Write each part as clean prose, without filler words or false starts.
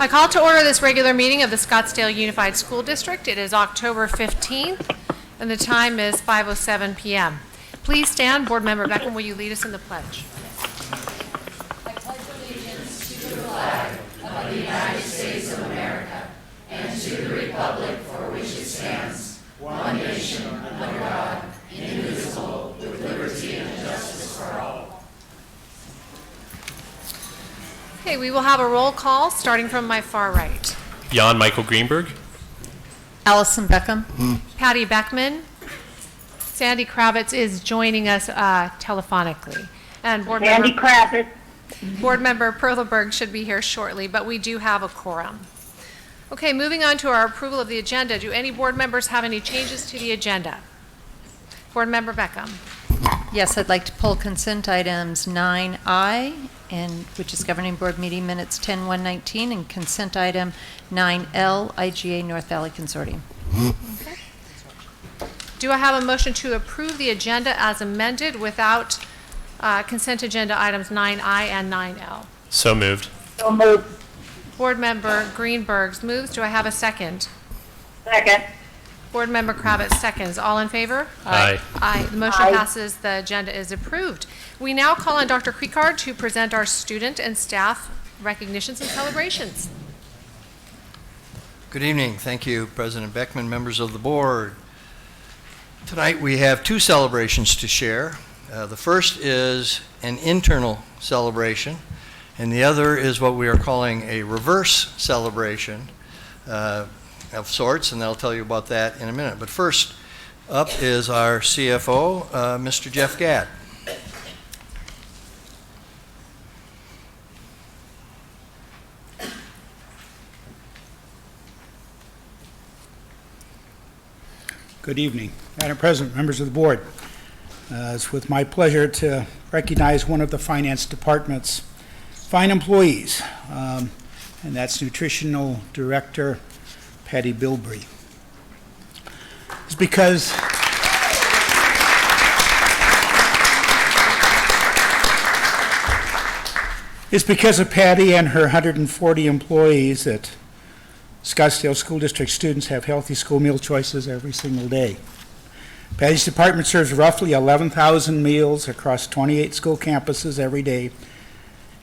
I call to order this regular meeting of the Scottsdale Unified School District. It is October 15th, and the time is 5:07 p.m. Please stand. Board Member Beckham, will you lead us in the pledge? I pledge allegiance to the flag of the United States of America and to the republic for which it stands, one nation under God, indivisible, with liberty and justice for all. Okay, we will have a roll call starting from my far right. Jan Michael Greenberg. Allison Beckham. Patty Beckman. Sandy Kravitz is joining us telephonically. And Board Sandy Kravitz. Board Member Perleberg should be here shortly, but we do have a quorum. Okay, moving on to our approval of the agenda. Do any board members have any changes to the agenda? Board Member Beckham. Yes, I'd like to pull consent items 9I, which is governing board meeting minutes 10-119, and consent item 9L, IGA North Valley Consortium. Okay. Do I have a motion to approve the agenda as amended without consent agenda items 9I and 9L? So moved. So moved. Board Member Greenberg moves. Do I have a second? Second. Board Member Kravitz seconds. All in favor? Aye. Aye. The motion Aye. passes. The agenda is approved. We now call on Dr. Creekard to present our student and staff recognitions and celebrations. Good evening. Thank you, President Beckman, members of the board. Tonight we have two celebrations to share. The first is an internal celebration, and the other is what we are calling a reverse celebration of sorts, and I'll tell you about that in a minute. But first up is our CFO, Mr. Jeff Gadd. Good evening. Madam President, members of the board. It's with my pleasure to recognize one of the finance department's fine employees, and that's Nutritional Director Patty Bilbrey. It's because of Patty and her 140 employees that Scottsdale School District students have healthy school meal choices every single day. Patty's department serves roughly 11,000 meals across 28 school campuses every day,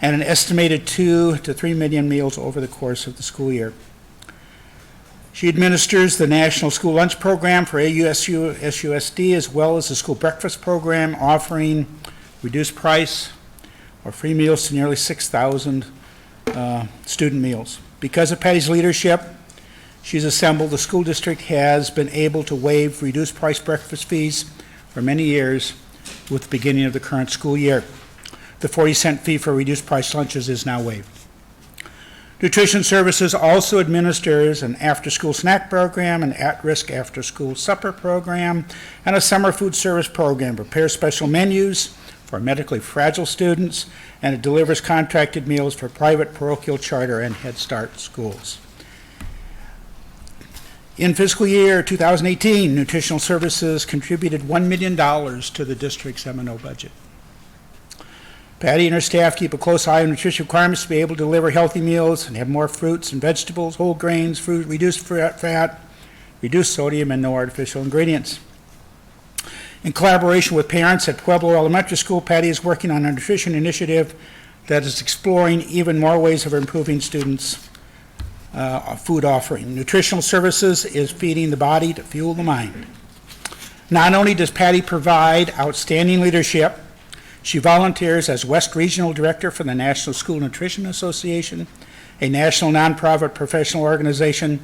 and an estimated 2 to 3 million meals over the course of the school year. She administers the National School Lunch Program for AUSU SUSD, as well as the School Breakfast Program, offering reduced price or free meals to nearly 6,000 student meals. Because of Patty's leadership, she's assembled, the school district has been able to waive reduced price breakfast fees for many years with the beginning of the current school year. The 40-cent fee for reduced price lunches is now waived. Nutrition Services also administers an after-school snack program, an at-risk after-school supper program, and a summer food service program. Prepares special menus for medically fragile students, and it delivers contracted meals for private, parochial, charter, and Head Start schools. In fiscal year 2018, Nutritional Services contributed $1 million to the district's M&O budget. Patty and her staff keep a close eye on nutrition requirements to be able to deliver healthy meals and have more fruits and vegetables, whole grains, fruit, reduced fat, reduced sodium, and no artificial ingredients. In collaboration with parents at Pueblo Elementary School, Patty is working on a nutrition initiative that is exploring even more ways of improving students' food offering. Nutritional Services is feeding the body to fuel the mind. Not only does Patty provide outstanding leadership, she volunteers as West Regional Director for the National School Nutrition Association, a national nonprofit professional organization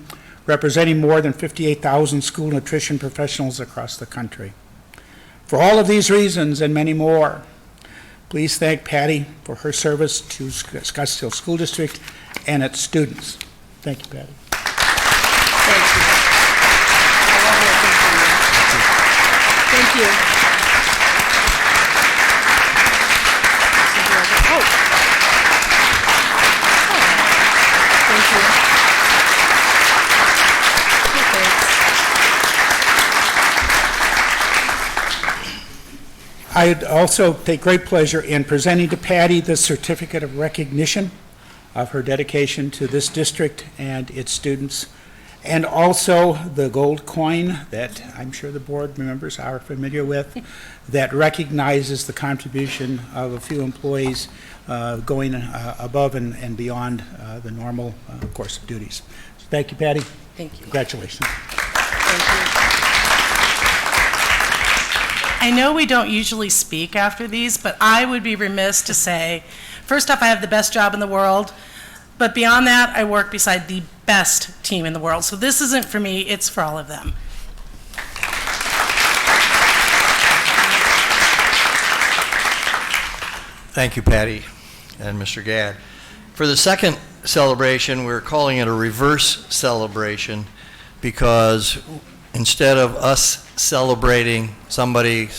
representing more than 58,000 school nutrition professionals across the country. For all of these reasons and many more, please thank Patty for her service to Scottsdale School District and its students. Thank you, Patty. Thank you. Thank you. I also take great pleasure in presenting to Patty the Certificate of Recognition of her dedication to this district and its students, and also the gold coin that I'm sure the board members are familiar with that recognizes the contribution of a few employees going above and beyond the normal course of duties. So thank you, Patty. Thank you. Congratulations. I know we don't usually speak after these, but I would be remiss to say, first off, I have the best job in the world, but beyond that, I work beside the best team in the world. So this isn't for me, it's for all of them. Thank you, Patty and Mr. Gadd. For the second celebration, we're calling it a reverse celebration because instead of us celebrating somebody,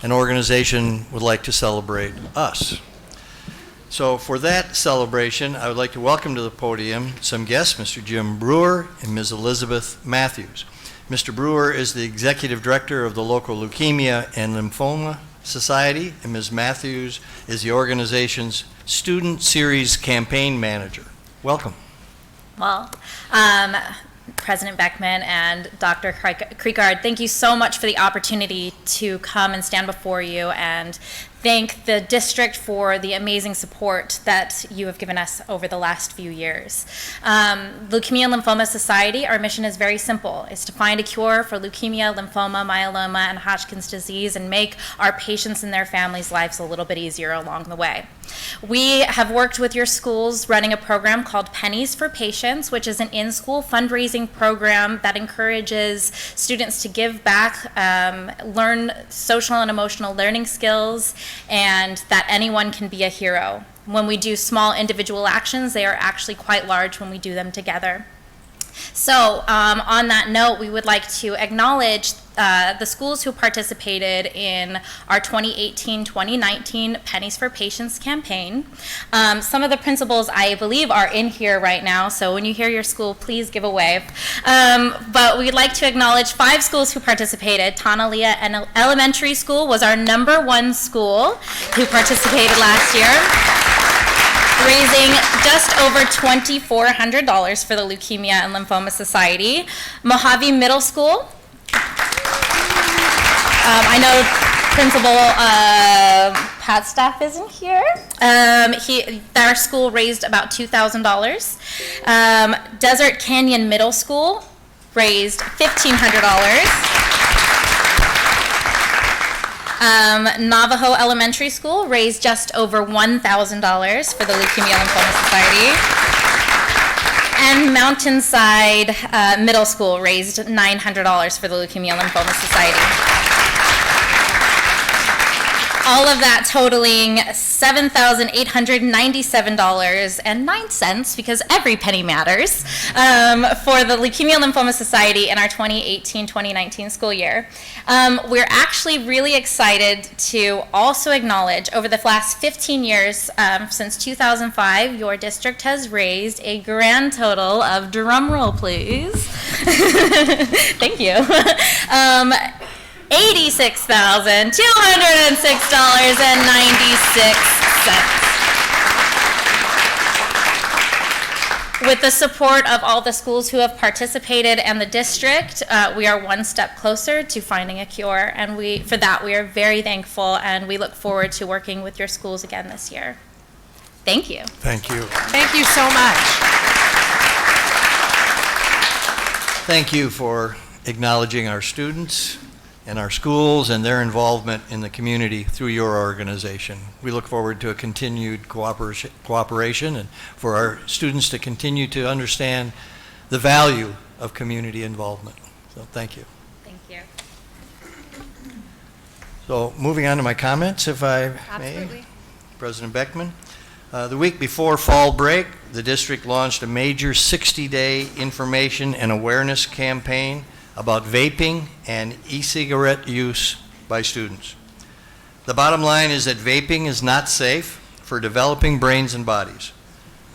an organization would like to celebrate us. So for that celebration, I would like to welcome to the podium some guests, Mr. Jim Brewer and Ms. Elizabeth Matthews. Mr. Brewer is the Executive Director of the local Leukemia and Lymphoma Society, and Ms. Matthews is the organization's Student Series Campaign Manager. Welcome. Well, President Beckman and Dr. Kriegard, thank you so much for the opportunity to come and stand before you and thank the district for the amazing support that you have given us over the last few years. Leukemia and Lymphoma Society, our mission is very simple. It's to find a cure for leukemia, lymphoma, myeloma, and Hodgkin's disease and make our patients and their families' lives a little bit easier along the way. We have worked with your schools running a program called Pennies for Patients, which is an in-school fundraising program that encourages students to give back, learn social and emotional learning skills, and that anyone can be a hero. When we do small individual actions, they are actually quite large when we do them together. So on that note, we would like to acknowledge the schools who participated in our 2018-2019 Pennies for Patients campaign. Some of the principals, I believe, are in here right now, so when you hear your school, please give a wave. But we'd like to acknowledge 5 schools who participated. Tanalea Elementary School was our #1 school who participated last year, raising just over $2,400 for the Leukemia and Lymphoma Society. Mojave Middle School, I know Principal Pat Staff isn't here. Our school raised about $2,000. Desert Canyon Middle School raised $1,500. Navajo Elementary School raised just over $1,000 for the Leukemia Lymphoma Society. And Mountainside Middle School raised $900 for the Leukemia Lymphoma Society. All of that totaling $7,897.09, because every penny matters, for the Leukemia Lymphoma Society in our 2018-2019 school year. We're actually really excited to also acknowledge over the last 15 years, since 2005, your district has raised a grand total of, drum roll please, thank you, $86,206.96. With the support of all the schools who have participated and the district, we are one step closer to finding a cure, and for that we are very thankful, and we look forward to working with your schools again this year. Thank you. Thank you. Thank you so much. Thank you for acknowledging our students and our schools and their involvement in the community through your organization. We look forward to a continued cooperation and for our students to continue to understand the value of community involvement. So thank you. Thank you. So moving on to my comments, if I may. Absolutely. President Beckman. The week before fall break, the district launched a major 60-day information and awareness campaign about vaping and e-cigarette use by students. The bottom line is that vaping is not safe for developing brains and bodies.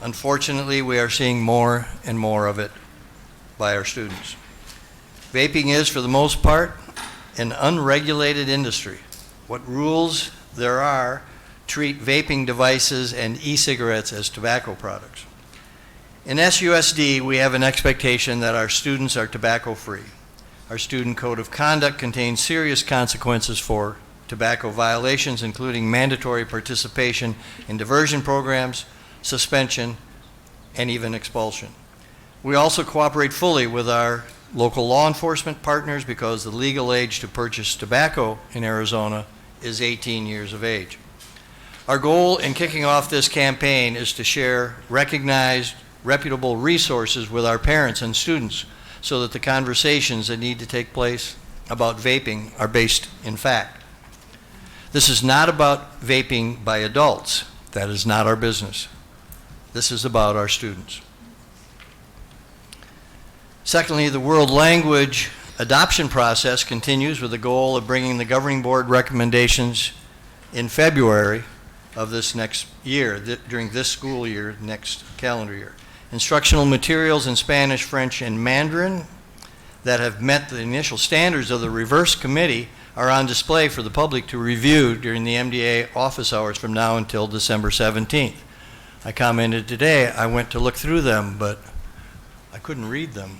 Unfortunately, we are seeing more and more of it by our students. Vaping is, for the most part, an unregulated industry. What rules there are treat vaping devices and e-cigarettes as tobacco products. In SUSD, we have an expectation that our students are tobacco-free. Our student code of conduct contains serious consequences for tobacco violations, including mandatory participation in diversion programs, suspension, and even expulsion. We also cooperate fully with our local law enforcement partners because the legal age to purchase tobacco in Arizona is 18 years of age. Our goal in kicking off this campaign is to share recognized, reputable resources with our parents and students so that the conversations that need to take place about vaping are based in fact. This is not about vaping by adults. That is not our business. This is about our students. Secondly, the world language adoption process continues with the goal of bringing the governing board recommendations in February of this next year, during this school year, next calendar year. Instructional materials in Spanish, French, and Mandarin that have met the initial standards of the reverse committee are on display for the public to review during the MDA office hours from now until December 17th. I commented today, I went to look through them, but I couldn't read them.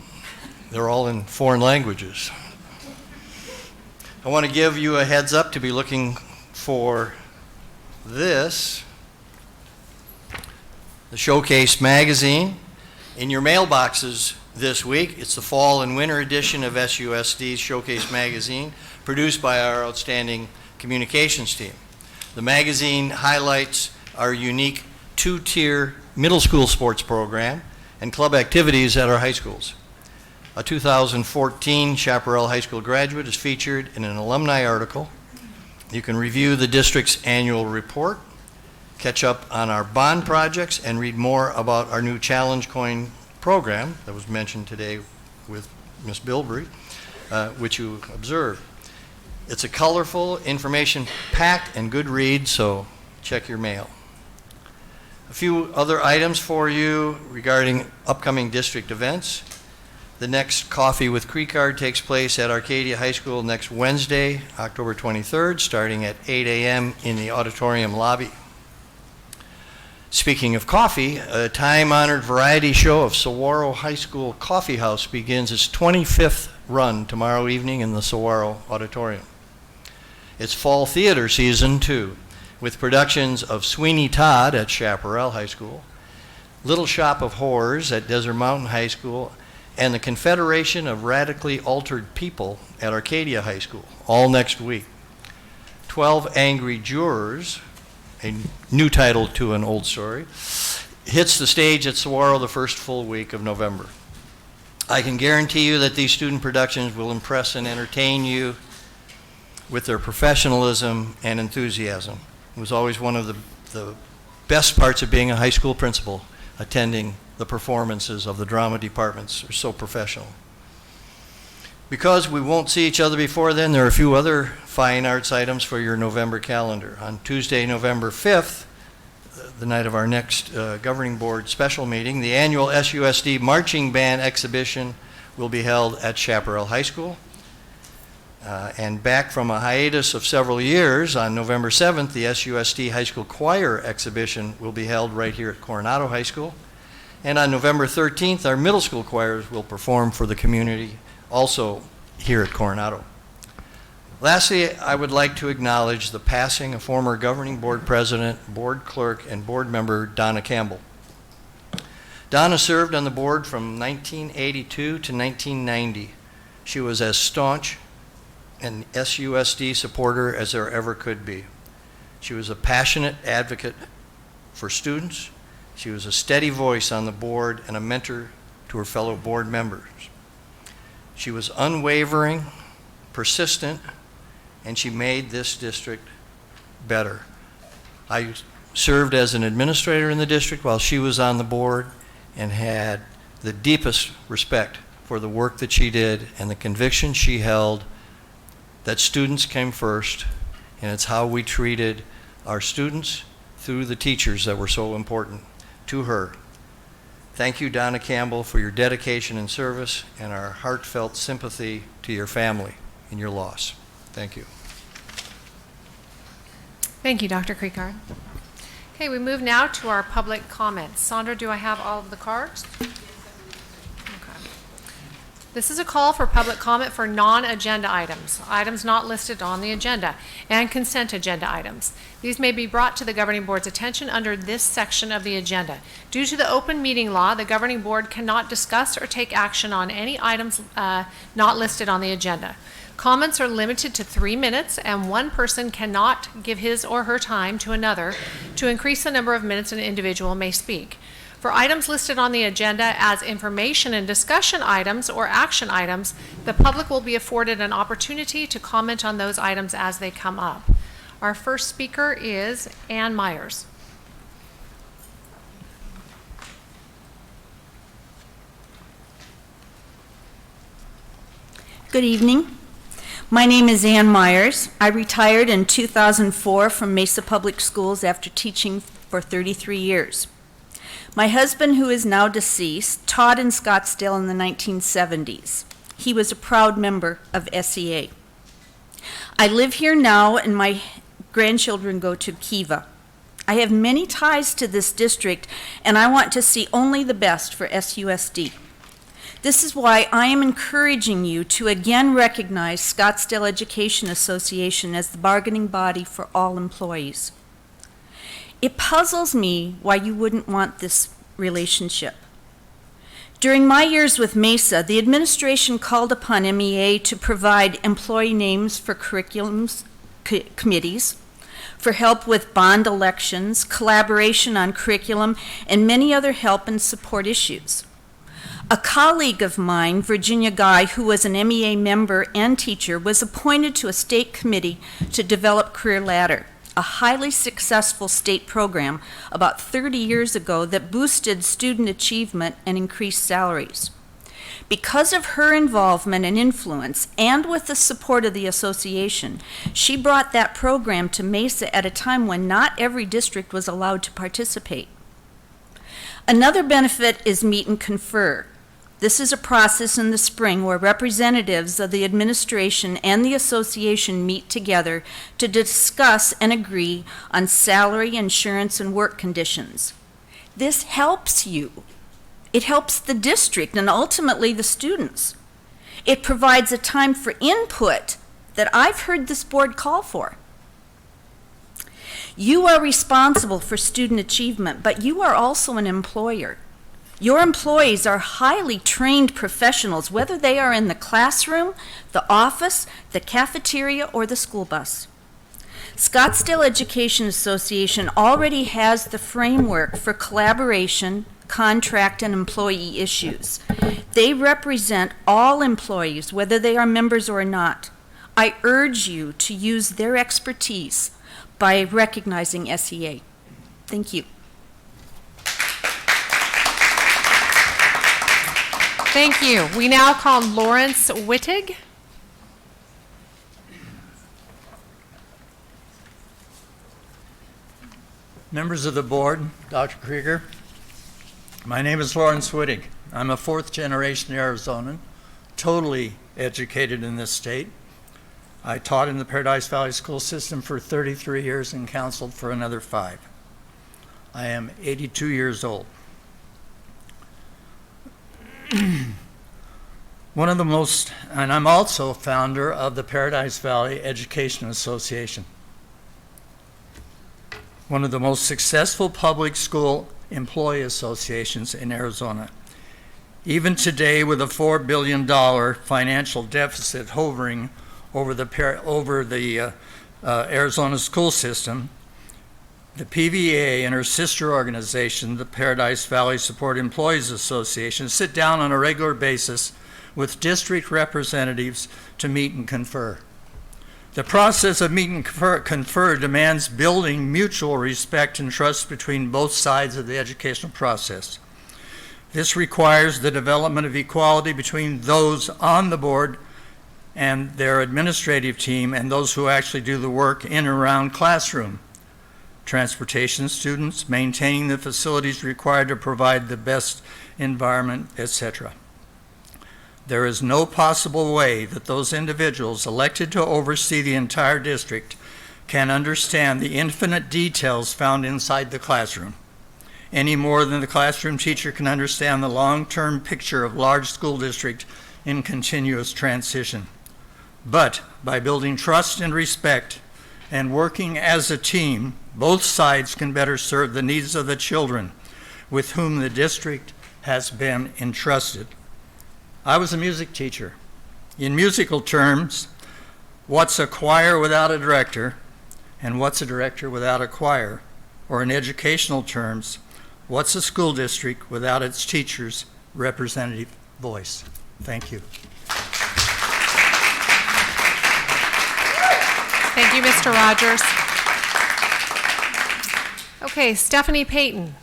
They're all in foreign languages. I want to give you a heads up to be looking for this, the Showcase magazine, in your mailboxes this week. It's the fall and winter edition of SUSD's Showcase magazine, produced by our outstanding communications team. The magazine highlights our unique two-tier middle school sports program and club activities at our high schools. A 2014 Chaparral High School graduate is featured in an alumni article. You can review the district's annual report, catch up on our bond projects, and read more about our new Challenge Coin program that was mentioned today with Ms. Bilbrey, which you observed. It's a colorful, information-packed, and good read, so check your mail. A few other items for you regarding upcoming district events. The next Coffee with Creekard takes place at Arcadia High School next Wednesday, October 23rd, starting at 8 a.m. in the auditorium lobby. Speaking of coffee, a time-honored variety show of Saguaro High School Coffee House begins its 25th run tomorrow evening in the Saguaro Auditorium. It's fall theater season, too, with productions of Sweeney Todd at Chaparral High School, Little Shop of Horrors at Desert Mountain High School, and the Confederation of Radically Altered People at Arcadia High School, all next week. 12 Angry Jurors, a new title to an old story, hits the stage at Saguaro the first full week of November. I can guarantee you that these student productions will impress and entertain you with their professionalism and enthusiasm. It was always one of the best parts of being a high school principal, attending the performances of the drama departments. Are so professional. Because we won't see each other before then, there are a few other fine arts items for your November calendar. On Tuesday, November 5th, the night of our next governing board special meeting, the annual SUSD Marching Band exhibition will be held at Chaparral High School. And back from a hiatus of several years, on November 7th, the SUSD High School Choir exhibition will be held right here at Coronado High School. And on November 13th, our middle school choirs will perform for the community, also here at Coronado. Lastly, I would like to acknowledge the passing of former governing board president, board clerk, and board member Donna Campbell. Donna served on the board from 1982 to 1990. She was as staunch an SUSD supporter as there ever could be. She was a passionate advocate for students. She was a steady voice on the board and a mentor to her fellow board members. She was unwavering, persistent, and she made this district better. I served as an administrator in the district while she was on the board and had the deepest respect for the work that she did and the conviction she held that students came first, and it's how we treated our students through the teachers that were so important to her. Thank you, Donna Campbell, for your dedication and service, and our heartfelt sympathy to your family in your loss. Thank you. Thank you, Dr. Creekard. Okay, we move now to our public comments. Sandra, do I have all of the cards? Okay. This is a call for public comment for non-agenda items, items not listed on the agenda, and consent agenda items. These may be brought to the governing board's attention under this section of the agenda. Due to the open meeting law, the governing board cannot discuss or take action on any items not listed on the agenda. Comments are limited to 3 minutes, and one person cannot give his or her time to another to increase the number of minutes an individual may speak. For items listed on the agenda as information and discussion items or action items, the public will be afforded an opportunity to comment on those items as they come up. Our first speaker is Ann Myers. Good evening. My name is Ann Myers. I retired in 2004 from Mesa Public Schools after teaching for 33 years. My husband, who is now deceased, taught in Scottsdale in the 1970s. He was a proud member of SEA. I live here now, and my grandchildren go to Kiva. I have many ties to this district, and I want to see only the best for SUSD. This is why I am encouraging you to again recognize Scottsdale Education Association as the bargaining body for all employees. It puzzles me why you wouldn't want this relationship. During my years with Mesa, the administration called upon MEA to provide employee names for curriculums committees, for help with bond elections, collaboration on curriculum, and many other help and support issues. A colleague of mine, Virginia Guy, who was an MEA member and teacher, was appointed to a state committee to develop Career Ladder, a highly successful state program about 30 years ago that boosted student achievement and increased salaries. Because of her involvement and influence, and with the support of the association, she brought that program to Mesa at a time when not every district was allowed to participate. Another benefit is Meet and Confer. This is a process in the spring where representatives of the administration and the association meet together to discuss and agree on salary, insurance, and work conditions. This helps you. It helps the district and ultimately the students. It provides a time for input that I've heard this board call for. You are responsible for student achievement, but you are also an employer. Your employees are highly trained professionals, whether they are in the classroom, the office, the cafeteria, or the school bus. Scottsdale Education Association already has the framework for collaboration, contract, and employee issues. They represent all employees, whether they are members or not. I urge you to use their expertise by recognizing SEA. Thank you. Thank you. We now call Lawrence Wittig. Members of the board, Dr. Krieger, my name is Lawrence Wittig. I'm a fourth-generation Arizonan, totally educated in this state. I taught in the Paradise Valley school system for 33 years and counseled for another 5. I am 82 years old. And I'm also founder of the Paradise Valley Education Association, one of the most successful public school employee associations in Arizona. Even today, with a $4 billion financial deficit hovering over the Arizona school system, the PVA and her sister organization, the Paradise Valley Support Employees Association, sit down on a regular basis with district representatives to meet and confer. The process of meet and confer demands building mutual respect and trust between both sides of the educational process. This requires the development of equality between those on the board and their administrative team and those who actually do the work in and around classroom. Transportation students, maintaining the facilities required to provide the best environment, etc. There is no possible way that those individuals elected to oversee the entire district can understand the infinite details found inside the classroom, any more than the classroom teacher can understand the long-term picture of large school district in continuous transition. But by building trust and respect and working as a team, both sides can better serve the needs of the children with whom the district has been entrusted. I was a music teacher. In musical terms, what's a choir without a director, and what's a director without a choir? Or in educational terms, what's a school district without its teachers' representative voice? Thank you. Thank you, Mr. Rogers. Okay, Stephanie Payton.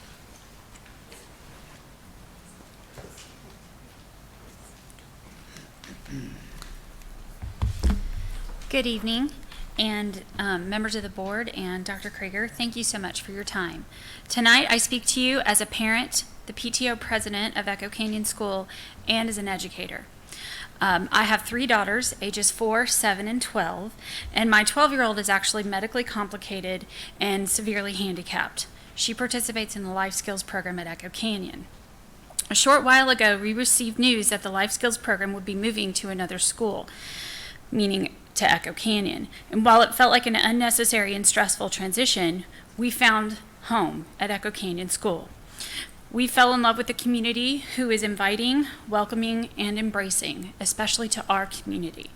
Good evening, and members of the board and Dr. Krieger, thank you so much for your time. Tonight, I speak to you as a parent, the PTO president of Echo Canyon School, and as an educator. I have 3 daughters, ages 4, 7, and 12, and my 12-year-old is actually medically complicated and severely handicapped. She participates in the Life Skills program at Echo Canyon. A short while ago, we received news that the Life Skills program would be moving to another school, meaning to Echo Canyon. And while it felt like an unnecessary and stressful transition, we found home at Echo Canyon School. We fell in love with the community who is inviting, welcoming, and embracing, especially to our community.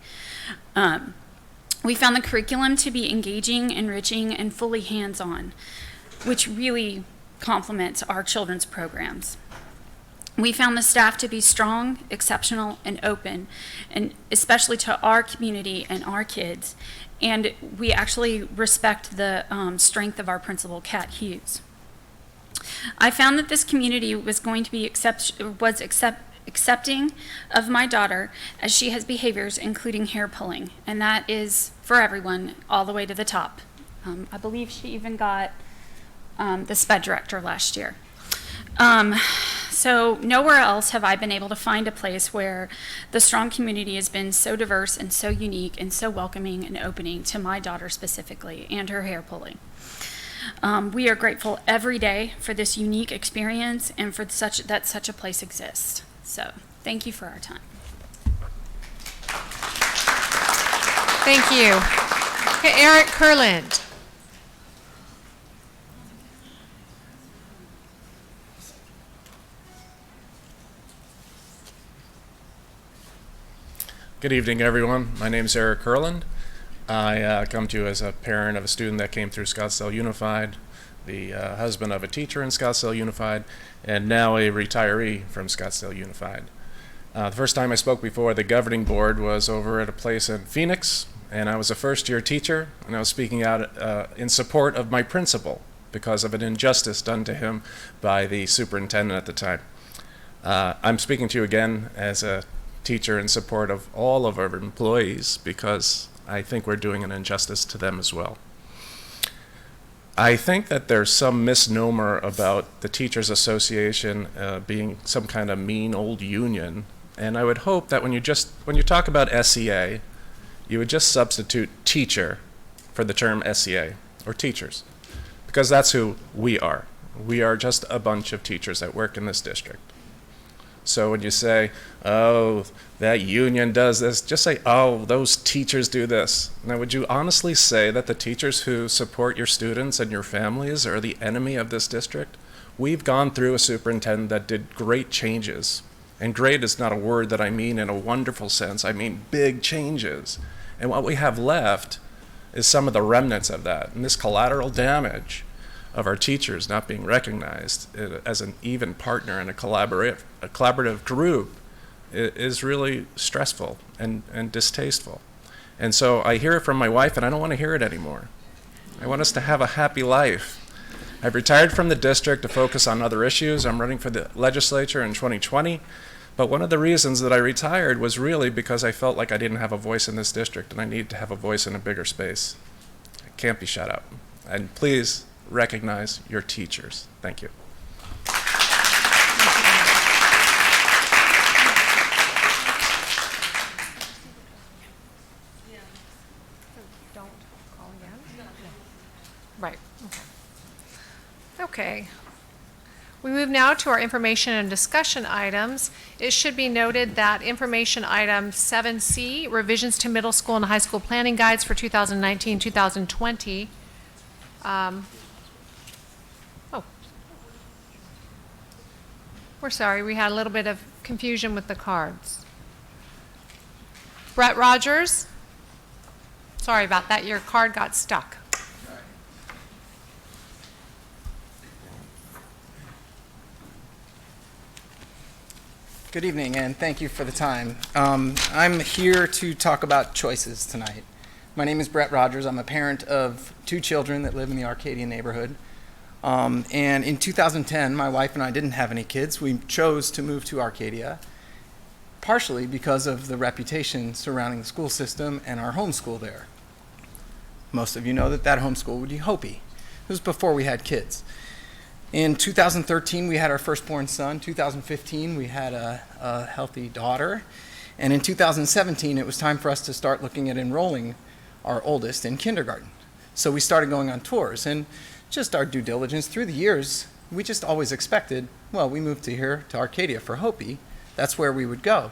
We found the curriculum to be engaging, enriching, and fully hands-on, which really complements our children's programs. We found the staff to be strong, exceptional, and open, and especially to our community and our kids. And we actually respect the strength of our principal, Kat Hughes. I found that this community was going to be accepting of my daughter, as she has behaviors including hair pulling, and that is for everyone all the way to the top. I believe she even got the SPED director last year. So nowhere else have I been able to find a place where the strong community has been so diverse and so unique and so welcoming and opening to my daughter specifically and her hair pulling. We are grateful every day for this unique experience and for that such a place exists. So thank you for our time. Thank you. Okay, Eric Kurland. Good evening, everyone. My name is Eric Kurland. I come to you as a parent of a student that came through Scottsdale Unified, the husband of a teacher in Scottsdale Unified, and now a retiree from Scottsdale Unified. The first time I spoke before the governing board was over at a place in Phoenix, and I was a first-year teacher, and I was speaking out in support of my principal because of an injustice done to him by the superintendent at the time. I'm speaking to you again as a teacher in support of all of our employees because I think we're doing an injustice to them as well. I think that there's some misnomer about the Teachers Association being some kind of mean old union, and I would hope that when you talk about SEA, you would just substitute teacher for the term SEA, or teachers, because that's who we are. We are just a bunch of teachers that work in this district. So when you say, oh, that union does this, just say, oh, those teachers do this. Now, would you honestly say that the teachers who support your students and your families are the enemy of this district? We've gone through a superintendent that did great changes. And great is not a word that I mean in a wonderful sense. I mean big changes. And what we have left is some of the remnants of that. And this collateral damage of our teachers not being recognized as an even partner in a collaborative group is really stressful and distasteful. And so I hear it from my wife, and I don't want to hear it anymore. I want us to have a happy life. I've retired from the district to focus on other issues. I'm running for the legislature in 2020. But one of the reasons that I retired was really because I felt like I didn't have a voice in this district, and I need to have a voice in a bigger space. I can't be shut up. And please recognize your teachers. Thank you. Okay. We move now to our information and discussion items. It should be noted that information item 7C, revisions to middle school and high school planning guides for 2019-2020. We're sorry, we had a little bit of confusion with the cards. Brett Rogers? Sorry about that, your card got stuck. Good evening, and thank you for the time. I'm here to talk about choices tonight. My name is Brett Rogers. I'm a parent of 2 children that live in the Arcadia neighborhood. And in 2010, my wife and I didn't have any kids. We chose to move to Arcadia, partially because of the reputation surrounding the school system and our homeschool there. Most of you know that homeschool would be Hopi. It was before we had kids. In 2013, we had our firstborn son. 2015, we had a healthy daughter. And in 2017, it was time for us to start looking at enrolling our oldest in kindergarten. So we started going on tours, and just our due diligence through the years, we just always expected, well, we moved to here, to Arcadia for Hopi. That's where we would go.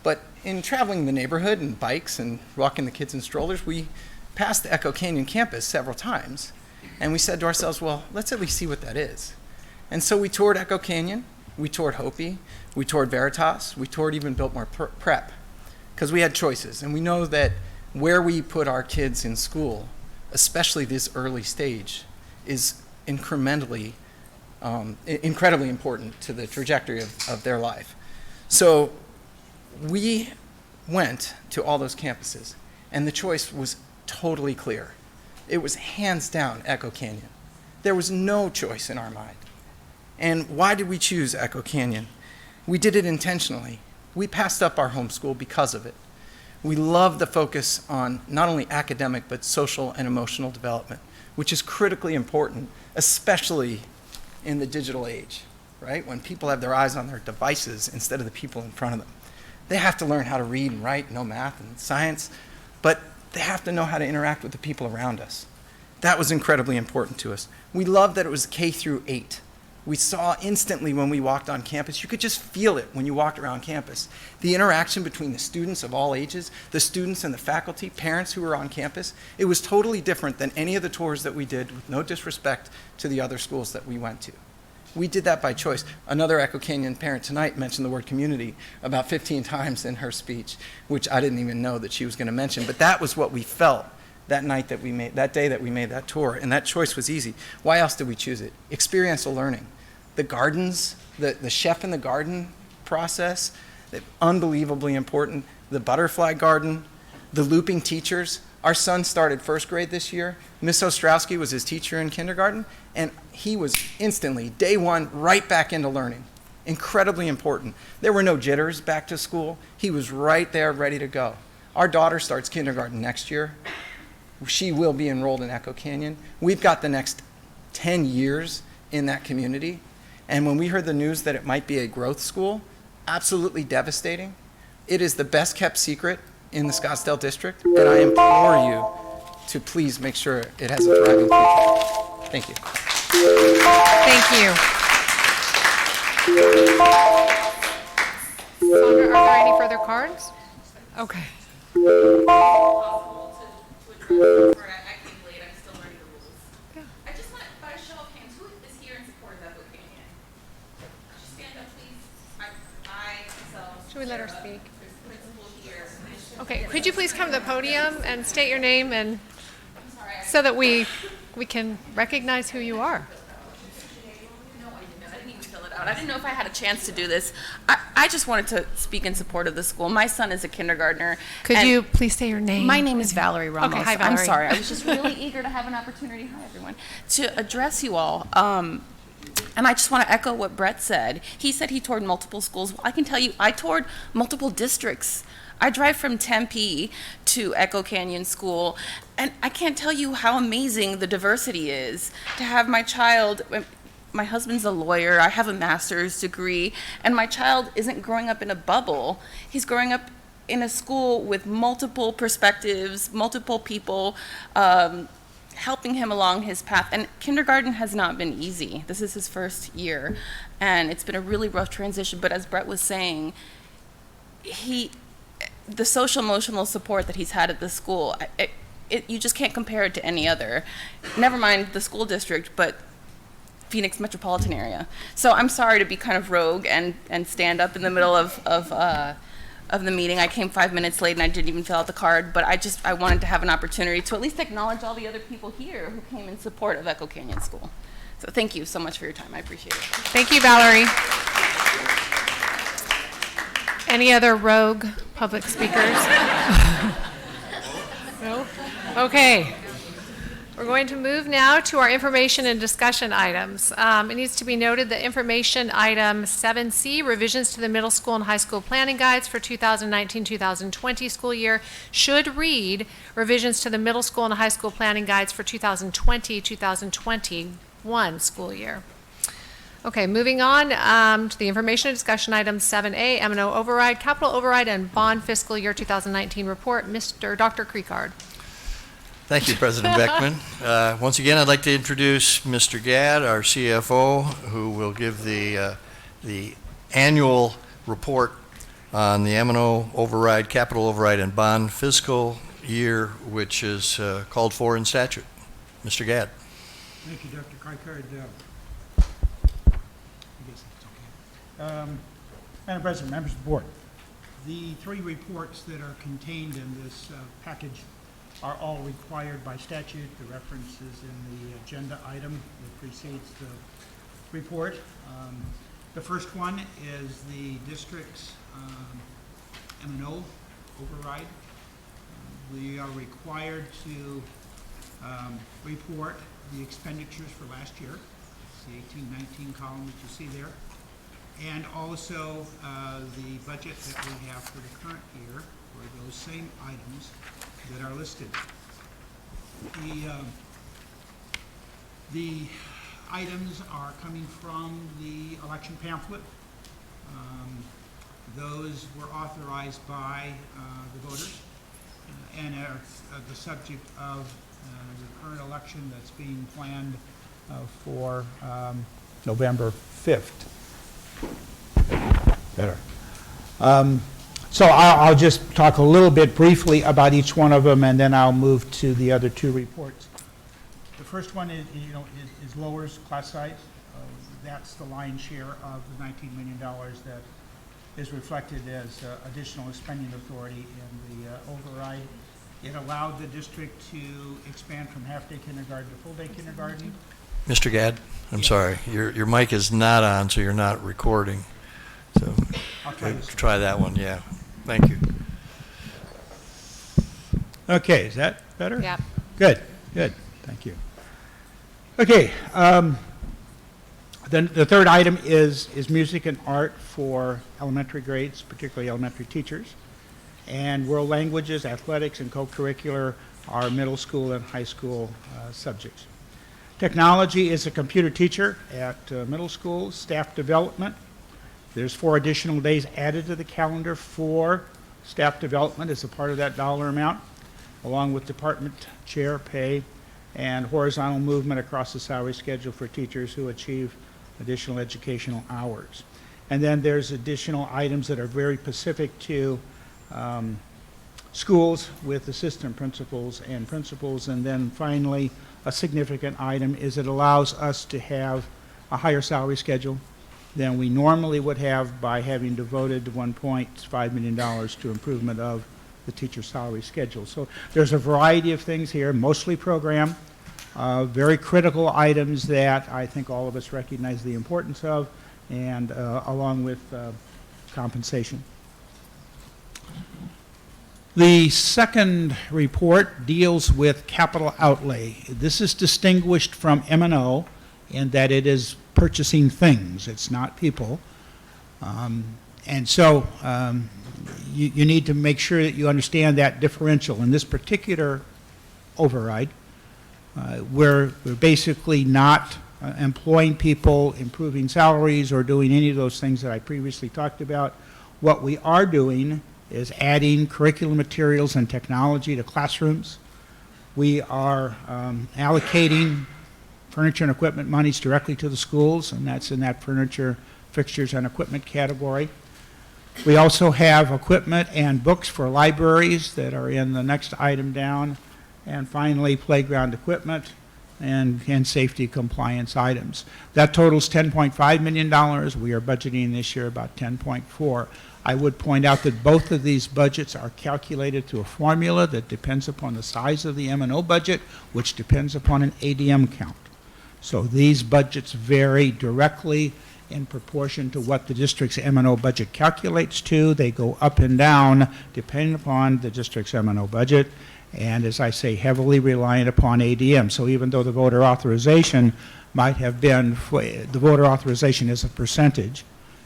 But in traveling the neighborhood and bikes and walking the kids in strollers, we passed the Echo Canyon campus several times. And we said to ourselves, well, let's at least see what that is. And so we toured Echo Canyon, we toured Hopi, we toured Veritas, we toured even Biltmore Prep, because we had choices. And we know that where we put our kids in school, especially this early stage, is incredibly important to the trajectory of their life. So we went to all those campuses, and the choice was totally clear. It was hands down Echo Canyon. There was no choice in our mind. And why did we choose Echo Canyon? We did it intentionally. We passed up our homeschool because of it. We love the focus on not only academic but social and emotional development, which is critically important, especially in the digital age, right? When people have their eyes on their devices instead of the people in front of them. They have to learn how to read and write, know math and science, but they have to know how to interact with the people around us. That was incredibly important to us. We loved that it was K through 8. We saw instantly when we walked on campus, you could just feel it when you walked around campus. The interaction between the students of all ages, the students and the faculty, parents who were on campus, it was totally different than any of the tours that we did, with no disrespect to the other schools that we went to. We did that by choice. Another Echo Canyon parent tonight mentioned the word community about 15 times in her speech, which I didn't even know that she was going to mention. But that was what we felt that night that we made, that day that we made that tour, and that choice was easy. Why else did we choose it? Experiential learning. The gardens, the chef in the garden process, unbelievably important. The butterfly garden, the looping teachers. Our son started first grade this year. Miss Ostrowski was his teacher in kindergarten, and he was instantly, day one, right back into learning. Incredibly important. There were no jitters back to school. He was right there, ready to go. Our daughter starts kindergarten next year. She will be enrolled in Echo Canyon. We've got the next 10 years in that community. And when we heard the news that it might be a growth school, absolutely devastating. It is the best kept secret in the Scottsdale district, and I implore you to please make sure it has a thriving future. Thank you. Thank you. Sandra, are there any further cards? Okay. I just want, by a show of hands, who is here in support of Echo Canyon? Just stand up, please. Should we let her speak? Principal here. Okay, could you please come to the podium and state your name and so that we can recognize who you are? No, I didn't even fill it out. I didn't know if I had a chance to do this. I just wanted to speak in support of the school. My son is a kindergartner. Could you please say your name? My name is Valerie Ramos. Okay, hi, Valerie. I'm sorry. I was just really eager to have an opportunity, hi everyone, to address you all. And I just want to echo what Brett said. He said he toured multiple schools. Well, I can tell you, I toured multiple districts. I drive from Tempe to Echo Canyon School, and I can't tell you how amazing the diversity is to have my child. My husband's a lawyer, I have a master's degree, and my child isn't growing up in a bubble. He's growing up in a school with multiple perspectives, multiple people, helping him along his path. And kindergarten has not been easy. This is his first year, and it's been a really rough transition. But as Brett was saying, the social emotional support that he's had at the school, you just can't compare it to any other. Never mind the school district, but Phoenix metropolitan area. So I'm sorry to be kind of rogue and stand up in the middle of the meeting. I came 5 minutes late and I didn't even fill out the card, but I wanted to have an opportunity to at least acknowledge all the other people here who came in support of Echo Canyon School. So thank you so much for your time. I appreciate it. Thank you, Valerie. Any other rogue public speakers? No? Okay. We're going to move now to our information and discussion items. It needs to be noted that information item 7C, revisions to the middle school and high school planning guides for 2019-2020 school year, should read revisions to the middle school and high school planning guides for 2020-2021 school year. Okay, moving on to the information and discussion item 7A, M&O override, capital override, and bond fiscal year 2019 report. Dr. Creekard. Thank you, President Beckman. Once again, I'd like to introduce Mr. Gadd, our CFO, who will give the annual report on the M&O override, capital override, and bond fiscal year, which is called for in statute. Mr. Gadd. Thank you, Dr. Kreikard. I guess that's okay. Madam President, members of the board, the three reports that are contained in this package are all required by statute. The reference is in the agenda item that precedes the report. The first one is the district's M&O override. We are required to report the expenditures for last year. It's the 18-19 column that you see there. And also the budget that we have for the current year for those same items that are listed. The items are coming from the election pamphlet. Those were authorized by the voters and are the subject of the current election that's being planned for November 5th. Better. So I'll just talk a little bit briefly about each one of them, and then I'll move to the other two reports. The first one is lowers class size. That's the lion's share of the $19 million that is reflected as additional spending authority in the override. It allowed the district to expand from half-day kindergarten to full-day kindergarten. Mr. Gadd, I'm sorry. Your mic is not on, so you're not recording. So I'll try that one, yeah. Thank you. Okay, is that better? Yeah. Good, thank you. Okay, then the third item is music and art for elementary grades, particularly elementary teachers. And world languages, athletics, and co-curricular are middle school and high school subjects. Technology is a computer teacher at middle school, staff development. There's 4 additional days added to the calendar for staff development as a part of that dollar amount, along with department chair pay and horizontal movement across the salary schedule for teachers who achieve additional educational hours. And then there's additional items that are very specific to schools with assistant principals and principals. And then finally, a significant item is it allows us to have a higher salary schedule than we normally would have by having devoted $1.5 million to improvement of the teacher salary schedule. So there's a variety of things here, mostly program, very critical items that I think all of us recognize the importance of, and along with compensation. The second report deals with capital outlay. This is distinguished from M&O in that it is purchasing things. It's not people. And so you need to make sure that you understand that differential. In this particular override, we're basically not employing people, improving salaries, or doing any of those things that I previously talked about. What we are doing is adding curriculum materials and technology to classrooms. We are allocating furniture and equipment monies directly to the schools, and that's in that furniture, fixtures, and equipment category. We also have equipment and books for libraries that are in the next item down. And finally, playground equipment and safety compliance items. That totals $10.5 million. We are budgeting this year about 10.4. I would point out that both of these budgets are calculated through a formula that depends upon the size of the M&O budget, which depends upon an ADM count. So these budgets vary directly in proportion to what the district's M&O budget calculates to. They go up and down depending upon the district's M&O budget, and as I say, heavily reliant upon ADM. So even though the voter authorization might have been, the voter authorization is a percentage.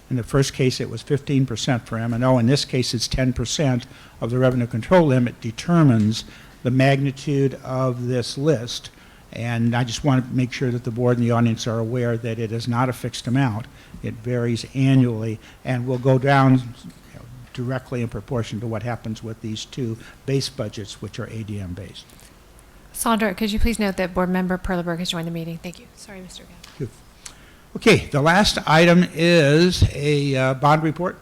In the first case, it was 15% for M&O. In this case, it's 10% of the revenue control limit determines the magnitude of this list. And I just want to make sure that the board and the audience are aware that it is not a fixed amount. It varies annually and will go down directly in proportion to what happens with these two base budgets, which are ADM based. Sandra, could you please note that Board Member Perleberg has joined the meeting? Thank you. Sorry, Mr. Gadd. Thank you. Okay, the last item is a bond report.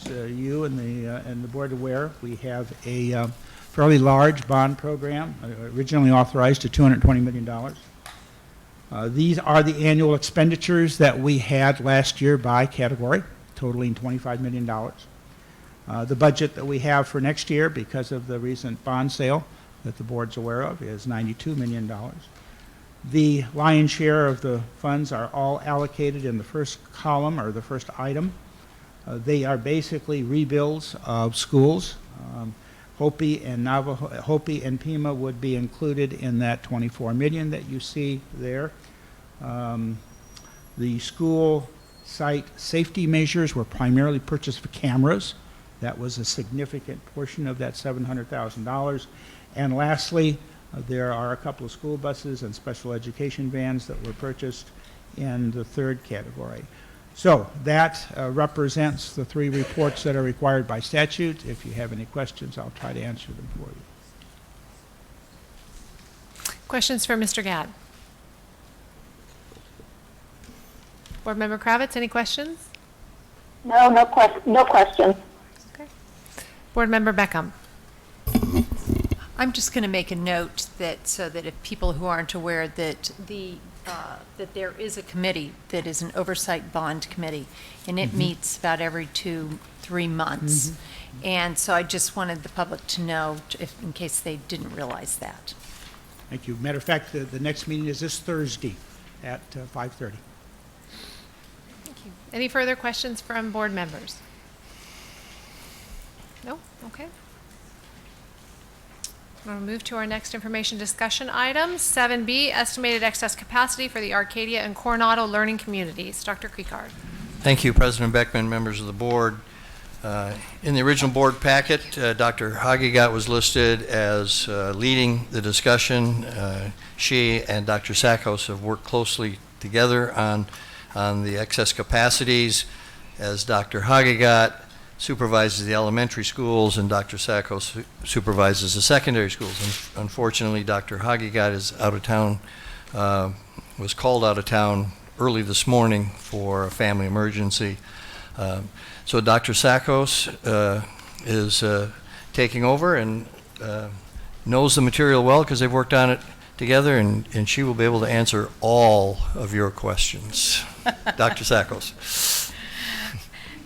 As you and the board are aware, we have a fairly large bond program, originally authorized to $220 million. These are the annual expenditures that we had last year by category, totaling $25 million. The budget that we have for next year, because of the recent bond sale that the board's aware of, is $92 million. The lion's share of the funds are all allocated in the first column, or the first item. They are basically rebuilds of schools. Hopi and Pima would be included in that $24 million that you see there. The school site safety measures were primarily purchased for cameras. That was a significant portion of that $700,000. And lastly, there are a couple of school buses and special education vans that were purchased in the third category. So that represents the three reports that are required by statute. If you have any questions, I'll try to answer them for you. Questions for Mr. Gadd? Board Member Kravitz, any questions? No questions. Okay. Board Member Beckham. I'm just going to make a note that, so that if people who aren't aware, that that there is a committee that is an oversight bond committee, and it meets about every 2-3 months. And so I just wanted the public to know, in case they didn't realize that. Thank you. Matter of fact, the next meeting is this Thursday at 5:30. Thank you. Any further questions from board members? No? Okay. We'll move to our next information discussion item, 7B, estimated excess capacity for the Arcadia and Coronado learning communities. Dr. Creekard. Thank you, President Beckman, members of the board. In the original board packet, Dr. Hagegat was listed as leading the discussion. She and Dr. Sackhouse have worked closely together on the excess capacities, as Dr. Hagegat supervises the elementary schools and Dr. Sackhouse supervises the secondary schools. And unfortunately, Dr. Hagegat is out of town, was called out of town early this morning for a family emergency. So Dr. Sackhouse is taking over and knows the material well because they've worked on it together, and she will be able to answer all of your questions. Dr. Sackhouse.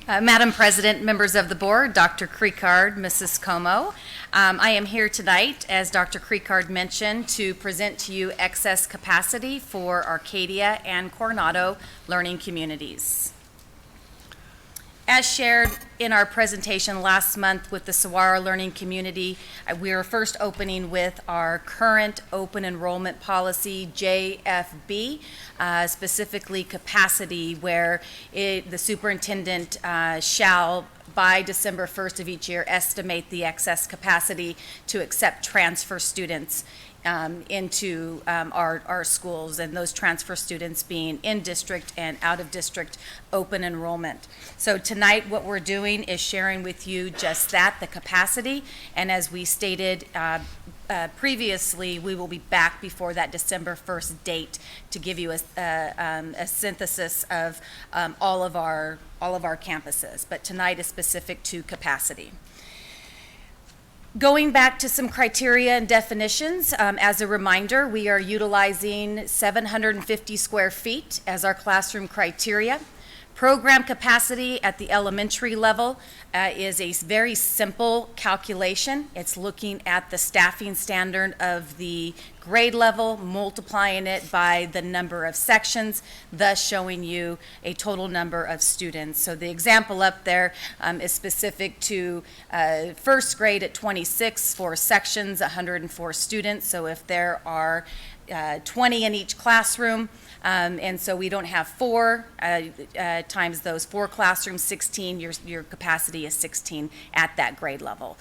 Madam President, members of the board, Dr. Creekard, Mrs. Como, I am here tonight, as Dr. Creekard mentioned, to present to you excess capacity for Arcadia and Coronado learning communities. As shared in our presentation last month with the Saguaro Learning Community, we are first opening with our current open enrollment policy, JFB, specifically capacity, where the superintendent shall, by December 1st of each year, estimate the excess capacity to accept transfer students into our schools, and those transfer students being in district and out of district open enrollment. So tonight what we're doing is sharing with you just that, the capacity, and as we stated previously, we will be back before that December 1st date to give you a synthesis of all of our campuses. But tonight is specific to capacity. Going back to some criteria and definitions, as a reminder, we are utilizing 750 square feet as our classroom criteria. Program capacity at the elementary level is a very simple calculation. It's looking at the staffing standard of the grade level, multiplying it by the number of sections, thus showing you a total number of students. So the example up there is specific to first grade at 26 for sections, 104 students. So if there are 20 in each classroom, and so we don't have 4 times those 4 classrooms, 16, your capacity is 16 at that grade level.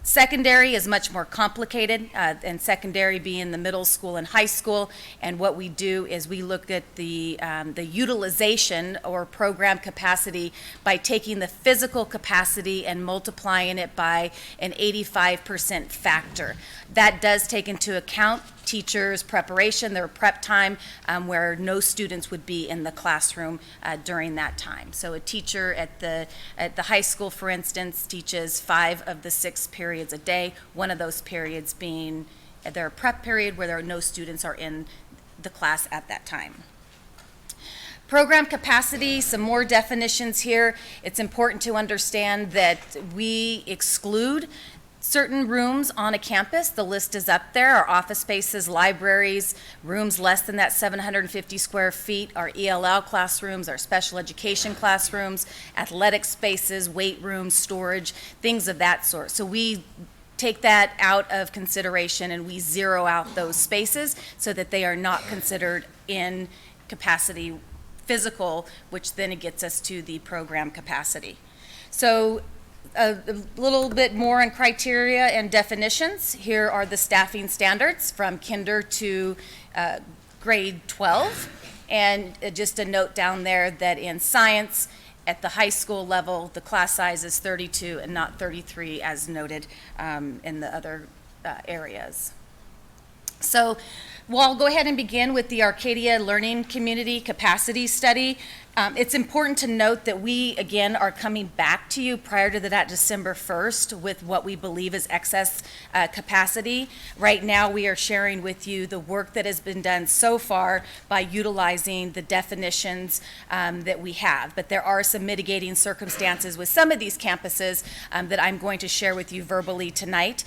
Secondary is much more complicated, and secondary being the middle school and high school. And what we do is we look at the utilization or program capacity by taking the physical capacity and multiplying it by an 85% factor. That does take into account teachers' preparation, their prep time, where no students would be in the classroom during that time. So a teacher at the high school, for instance, teaches 5 of the 6 periods a day, one of those periods being their prep period where no students are in the class at that time. Program capacity, some more definitions here. It's important to understand that we exclude certain rooms on a campus. The list is up there. Our office spaces, libraries, rooms less than that 750 square feet, our ELL classrooms, our special education classrooms, athletic spaces, weight rooms, storage, things of that sort. So we take that out of consideration and we zero out those spaces so that they are not considered in capacity physical, which then it gets us to the program capacity. So a little bit more on criteria and definitions. Here are the staffing standards from kinder to grade 12. And just a note down there that in science, at the high school level, the class size is 32 and not 33 as noted in the other areas. So we'll go ahead and begin with the Arcadia Learning Community Capacity Study. It's important to note that we, again, are coming back to you prior to that December 1st with what we believe is excess capacity. Right now, we are sharing with you the work that has been done so far by utilizing the definitions that we have. But there are some mitigating circumstances with some of these campuses that I'm going to share with you verbally tonight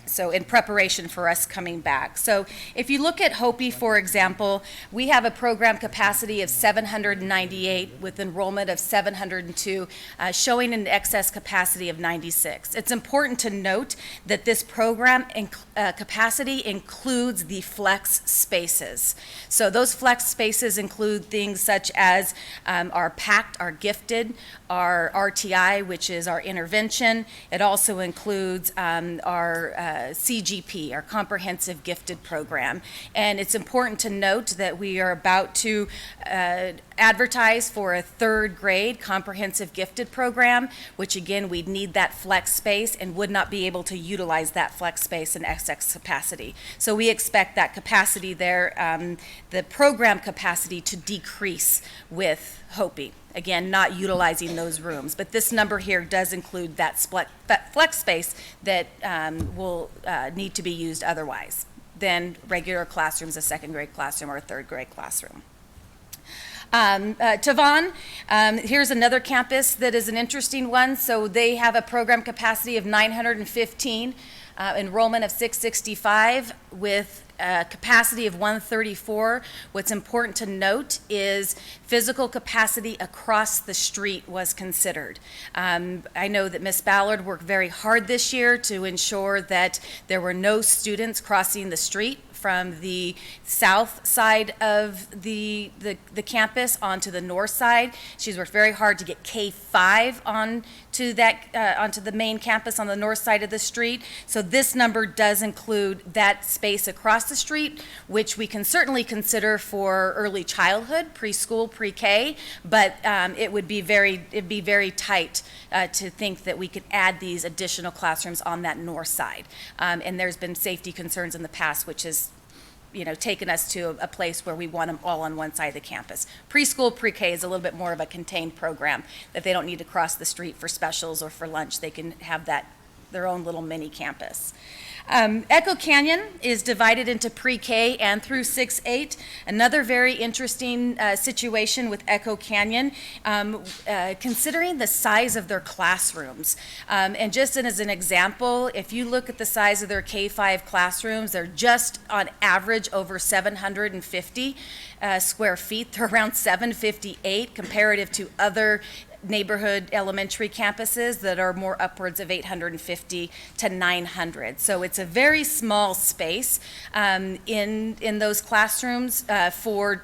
so in preparation for us coming back. So if you look at Hopi, for example, we have a program capacity of 798 with enrollment of 702, showing an excess capacity of 96. It's important to note that this program capacity includes the flex spaces. So those flex spaces include things such as our PACT, our gifted, our RTI, which is our intervention. It also includes our CGP, our Comprehensive Gifted Program. And it's important to note that we are about to advertise for a 3rd grade Comprehensive Gifted Program, which again, we'd need that flex space and would not be able to utilize that flex space in excess capacity. So we expect that capacity there, the program capacity to decrease with Hopi. Again, not utilizing those rooms. But this number here does include that flex space that will need to be used otherwise than regular classrooms, a 2nd grade classroom or a 3rd grade classroom. Tavon, here's another campus that is an interesting one. So they have a program capacity of 915, enrollment of 665 with capacity of 134. What's important to note is physical capacity across the street was considered. I know that Ms. Ballard worked very hard this year to ensure that there were no students crossing the street from the south side of the campus onto the north side. She's worked very hard to get K-5 on to that, onto the main campus on the north side of the street. So this number does include that space across the street, which we can certainly consider for early childhood, preschool, pre-K, but it'd be very tight to think that we could add these additional classrooms on that north side. And there's been safety concerns in the past, which has taken us to a place where we want them all on one side of the campus. Preschool, pre-K is a little bit more of a contained program that they don't need to cross the street for specials or for lunch. They can have their own little mini campus. Echo Canyon is divided into pre-K and through 6-8. Another very interesting situation with Echo Canyon, considering the size of their classrooms. And just as an example, if you look at the size of their K-5 classrooms, they're just on average over 750 square feet. They're around 758 comparative to other neighborhood elementary campuses that are more upwards of 850 to 900. So it's a very small space in those classrooms for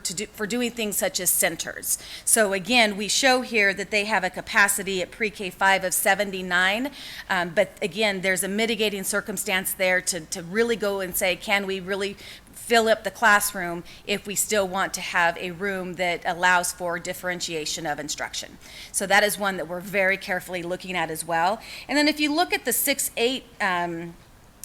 doing things such as centers. So again, we show here that they have a capacity at pre-K5 of 79, but again, there's a mitigating circumstance there to really go and say, can we really fill up the classroom if we still want to have a room that allows for differentiation of instruction. So that is one that we're very carefully looking at as well. And then if you look at the 6-8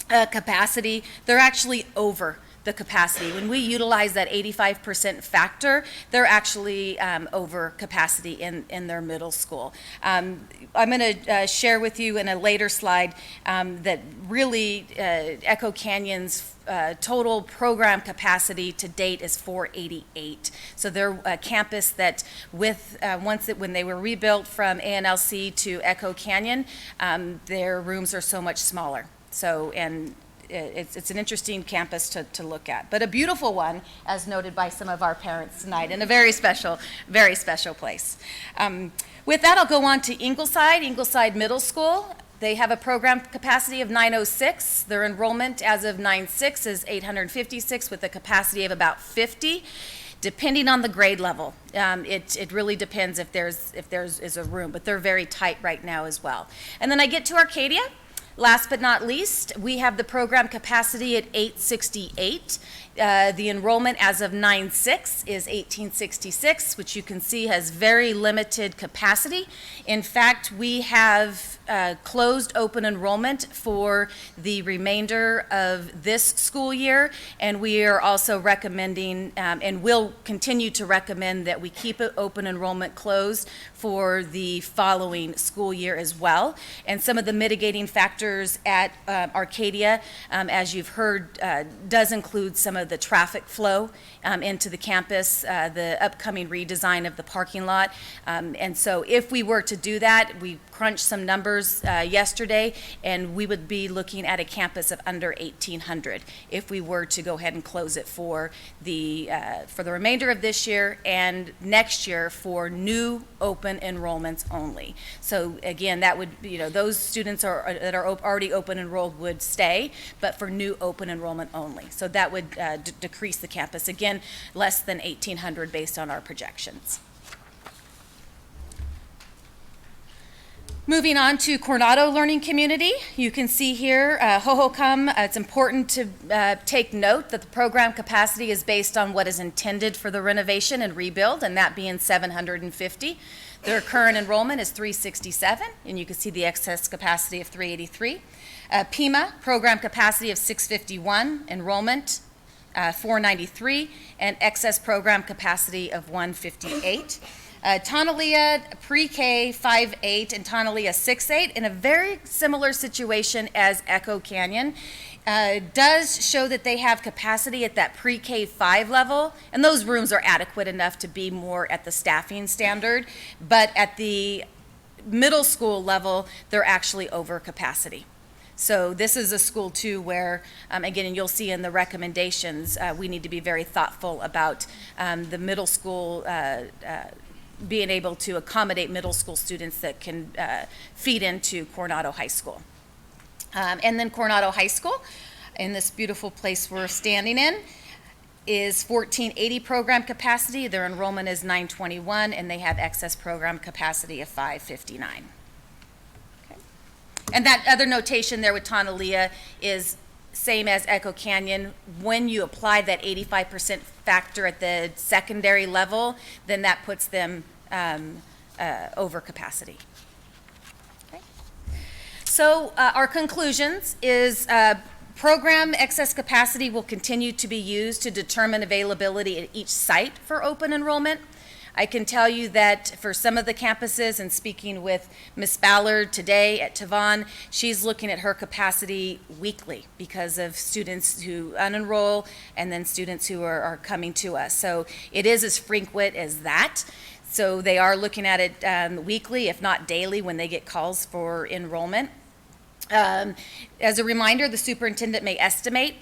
capacity, they're actually over the capacity. When we utilize that 85% factor, they're actually over capacity in their middle school. I'm going to share with you in a later slide that really Echo Canyon's total program capacity to date is 488. So they're a campus that when they were rebuilt from ANLC to Echo Canyon, their rooms are so much smaller. So, and it's an interesting campus to look at, but a beautiful one, as noted by some of our parents tonight, and a very special place. With that, I'll go on to Ingleside Middle School. They have a program capacity of 906. Their enrollment as of 9/6 is 856 with a capacity of about 50. Depending on the grade level, it really depends if there's a room, but they're very tight right now as well. And then I get to Arcadia. Last but not least, we have the program capacity at 868. The enrollment as of 9/6 is 1866, which you can see has very limited capacity. In fact, we have closed open enrollment for the remainder of this school year, and we are also recommending and will continue to recommend that we keep open enrollment closed for the following school year as well. And some of the mitigating factors at Arcadia, as you've heard, does include some of the traffic flow into the campus, the upcoming redesign of the parking lot. And so if we were to do that, we crunched some numbers yesterday, and we would be looking at a campus of under 1,800 if we were to go ahead and close it for the remainder of this year and next year for new open enrollments only. So again, that would, those students that are already open enrolled would stay, but for new open enrollment only. So that would decrease the campus. Again, less than 1,800 based on our projections. Moving on to Coronado Learning Community, you can see here, Hohokam, it's important to take note that the program capacity is based on what is intended for the renovation and rebuild, and that being 750. Their current enrollment is 367, and you can see the excess capacity of 383. Pima, program capacity of 651, enrollment 493, and excess program capacity of 158. Tonalea pre-K 5-8 and Tonalea 6-8 in a very similar situation as Echo Canyon. Does show that they have capacity at that pre-K 5 level, and those rooms are adequate enough to be more at the staffing standard, but at the middle school level, they're actually over capacity. So this is a school too where, again, and you'll see in the recommendations, we need to be very thoughtful about the middle school being able to accommodate middle school students that can feed into Coronado High School. And then Coronado High School, in this beautiful place we're standing in, is 1480 program capacity. Their enrollment is 921, and they have excess program capacity of 559. And that other notation there with Tonalea is same as Echo Canyon. When you apply that 85% factor at the secondary level, then that puts them over capacity. Okay. So our conclusions is program excess capacity will continue to be used to determine availability at each site for open enrollment. I can tell you that for some of the campuses, and speaking with Ms. Ballard today at Tavon, she's looking at her capacity weekly because of students who unenroll and then students who are coming to us. So it is as frequent as that. So they are looking at it weekly, if not daily, when they get calls for enrollment. As a reminder, the superintendent may estimate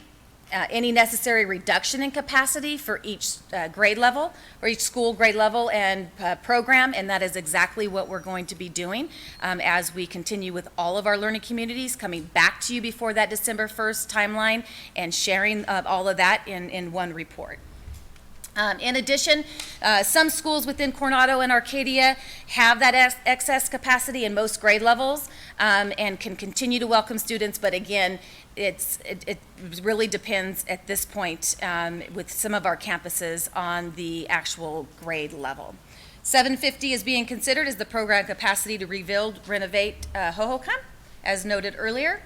any necessary reduction in capacity for each grade level or each school grade level and program, and that is exactly what we're going to be doing as we continue with all of our learning communities, coming back to you before that December 1st timeline and sharing all of that in one report. In addition, some schools within Coronado and Arcadia have that excess capacity in most grade levels and can continue to welcome students, but again, it really depends at this point with some of our campuses on the actual grade level. 750 is being considered as the program capacity to rebuild, renovate Hohokam, as noted earlier.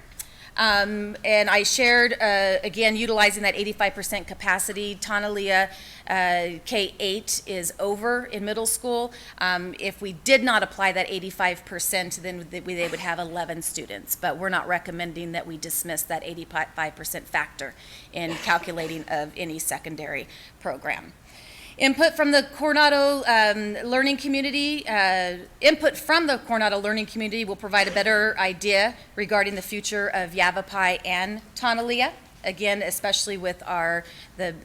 And I shared, again, utilizing that 85% capacity. Tonalea K-8 is over in middle school. If we did not apply that 85%, then they would have 11 students. But we're not recommending that we dismiss that 85% factor in calculating of any secondary program. Input from the Coronado learning community, will provide a better idea regarding the future of Yavapai and Tonalea. Again, especially with the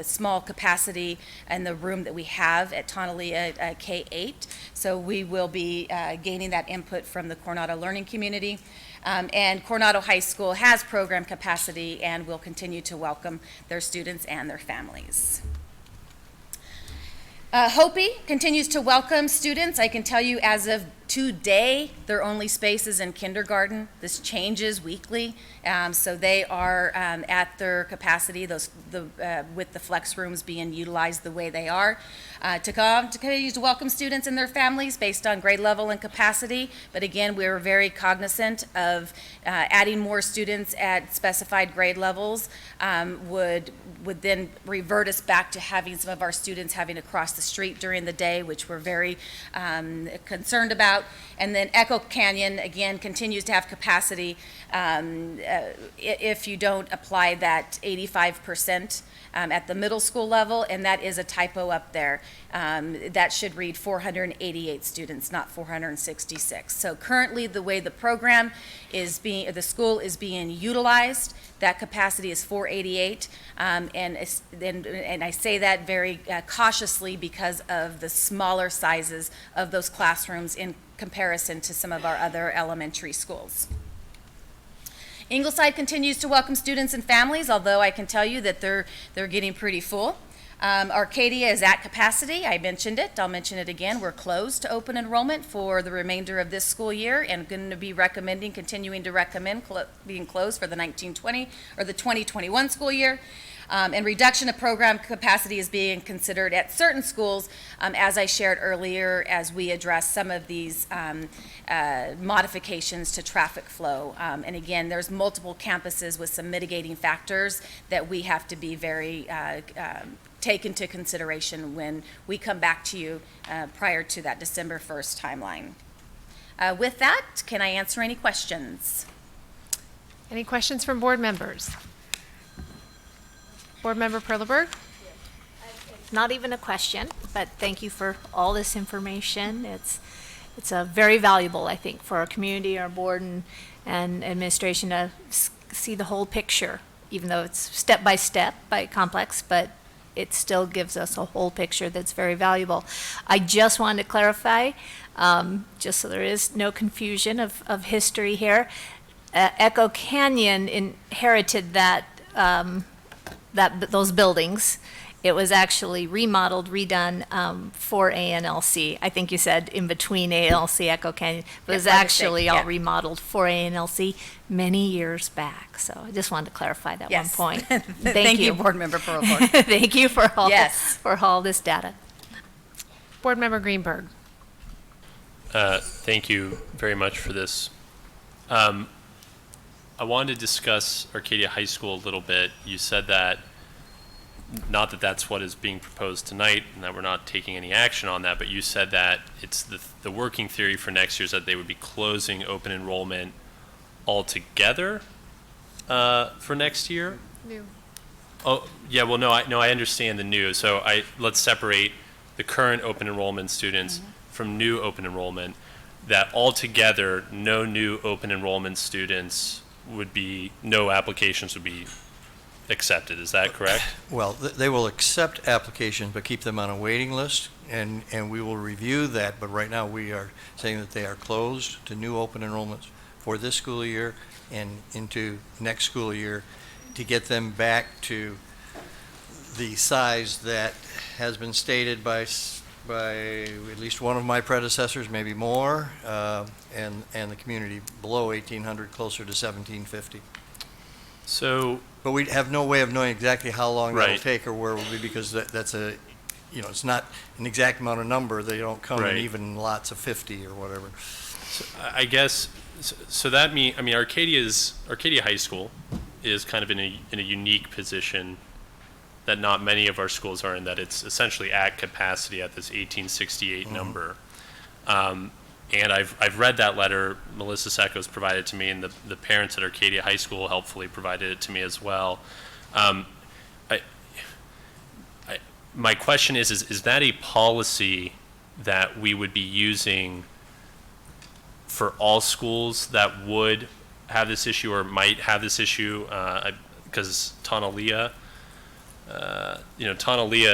small capacity and the room that we have at Tonalea K-8. So we will be gaining that input from the Coronado learning community. And Coronado High School has program capacity and will continue to welcome their students and their families. Hopi continues to welcome students. I can tell you as of today, their only space is in kindergarten. This changes weekly, so they are at their capacity, with the flex rooms being utilized the way they are. To continue to welcome students and their families based on grade level and capacity, but again, we're very cognizant of adding more students at specified grade levels would then revert us back to having some of our students having to cross the street during the day, which we're very concerned about. And then Echo Canyon, again, continues to have capacity if you don't apply that 85% at the middle school level, and that is a typo up there. That should read 488 students, not 466. So currently, the way the program is the school is being utilized, that capacity is 488, and I say that very cautiously because of the smaller sizes of those classrooms in comparison to some of our other elementary schools. Ingleside continues to welcome students and families, although I can tell you that they're getting pretty full. Arcadia is at capacity. I mentioned it. I'll mention it again. We're closed to open enrollment for the remainder of this school year and going to be continuing to recommend being closed for the 1920 or the 2021 school year. And reduction of program capacity is being considered at certain schools, as I shared earlier, as we address some of these modifications to traffic flow. And again, there's multiple campuses with some mitigating factors that we have to be very take into consideration when we come back to you prior to that December 1st timeline. With that, can I answer any questions? Any questions from board members? Board Member Perleberg? Not even a question, but thank you for all this information. It's very valuable, I think, for our community, our board, and administration to see the whole picture, even though it's step by step, complex, but it still gives us a whole picture that's very valuable. I just wanted to clarify, just so there is no confusion of history here. Echo Canyon inherited those buildings, It was actually remodeled, redone for ANLC. I think you said in between ANLC, Echo Canyon. But it was Yeah, my mistake, actually all yeah. remodeled for ANLC many years back. So I just wanted to clarify that Yes. one point. Thank you, Board Member Perlford. Thank you for Yes. all this data. Board Member Greenberg. Thank you very much for this. I wanted to discuss Arcadia High School a little bit. You said that, not that that's what is being proposed tonight and that we're not taking any action on that, but you said that it's the working theory for next year is that they would be closing open enrollment altogether for next year. New. Oh, yeah, well, no, I understand the new. So let's separate the current open enrollment students from new open enrollment, that altogether, no new open enrollment students no applications would be accepted. Is that correct? Well, they will accept applications, but keep them on a waiting list, and we will review that. But right now, we are saying that they are closed to new open enrollments for this school year and into next school year to get them back to the size that has been stated by at least one of my predecessors, maybe more, and the community below 1,800, closer to 1,750. So, but we have no way of knowing exactly how long that'll Right. take or where it will be, because that's it's not an exact amount of number. They don't come Right. in even lots of 50 or whatever. So I guess, so that means, Arcadia High School is kind of in a unique position that not many of our schools are in, that it's essentially at capacity at this 1868 number. And I've read that letter Melissa Secco's provided to me, and the parents at Arcadia High School helpfully provided it to me as well. My question is that a policy that we would be using for all schools that would have this issue or might have this issue? Because Tonalea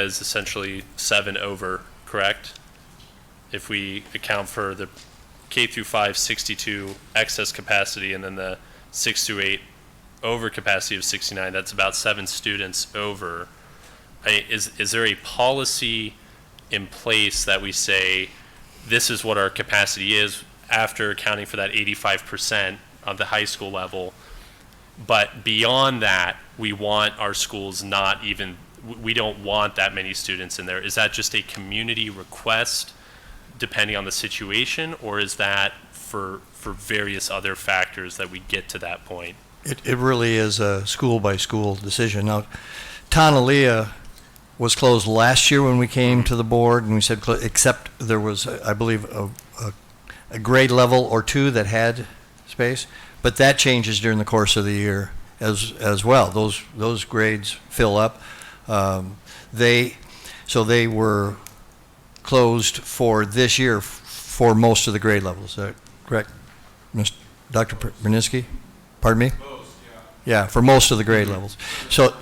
is essentially 7 over, correct? If we account for the K through 5 62 excess capacity and then the 6 through 8 over capacity of 69, that's about 7 students over. Is there a policy in place that we say this is what our capacity is after accounting for that 85% of the high school level, but beyond that, we want our schools we don't want that many students in there? Is that just a community request depending on the situation, or is that for various other factors that we get to that point? It really is a school-by-school decision. Now, Tonalea was closed last year when we came to the board, and we said, except there was, I believe, a grade level or two that had space, but that changes during the course of the year as well. Those grades fill up. They were closed for this year for most of the grade levels. Is that correct, Dr. Berninsky? Pardon me? Most, yeah. Yeah, for most of the grade levels. So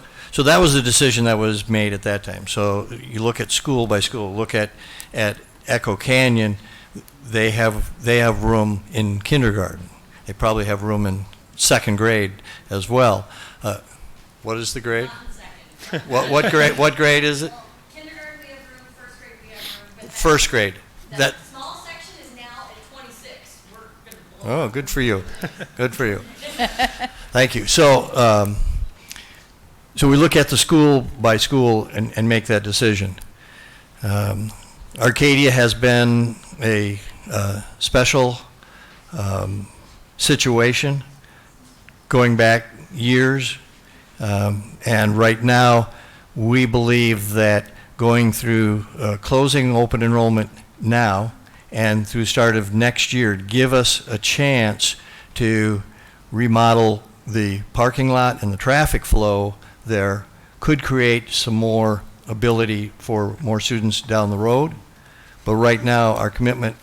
that was the decision that was made at that time. So you look at school by school. Look at Echo Canyon. They have room in kindergarten. They probably have room in second grade as well. What is the grade? What grade is it? Kindergarten we have room, first grade we have room. First grade. The small section is now at 26. We're going to blow. Oh, good for you. Good for you. Thank you. So we look at the school by school and make that decision. Arcadia has been a special situation going back years. And right now, we believe that going through closing open enrollment now and through start of next year give us a chance to remodel the parking lot and the traffic flow there, could create some more ability for more students down the road. But right now, our commitment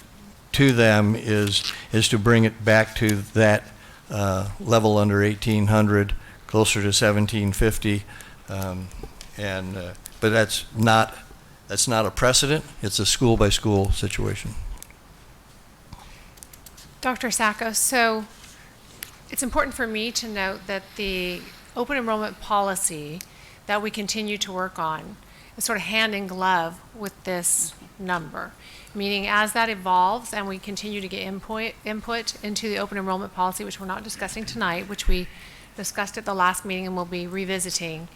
to them is to bring it back to that level under 1,800, closer to 1,750, but that's not a precedent. It's a school by school situation. Dr. Sacco, so it's important for me to note that the open enrollment policy that we continue to work on sort of hand in glove with this number. Meaning as that evolves and we continue to get input into the open enrollment policy, which we're not discussing tonight, which we discussed at the last meeting and we'll be revisiting,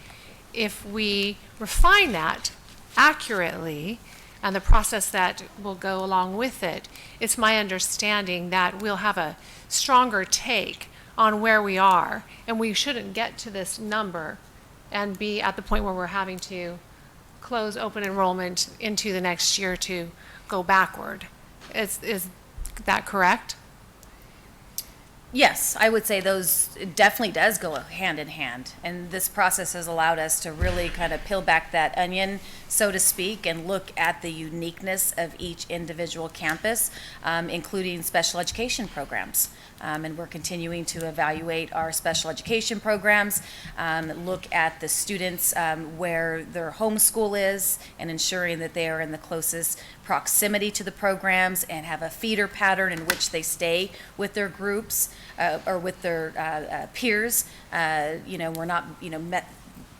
if we refine that accurately and the process that will go along with it, it's my understanding that we'll have a stronger take on where we are, and we shouldn't get to this number and be at the point where we're having to close open enrollment into the next year to go backward. Is that correct? Yes, I would say those, it definitely does go hand in hand. And this process has allowed us to really kind of peel back that onion, so to speak, and look at the uniqueness of each individual campus, including special education programs. And we're continuing to evaluate our special education programs, look at the students where their home school is, and ensuring that they are in the closest proximity to the programs and have a feeder pattern in which they stay with their groups or with their peers. We're not,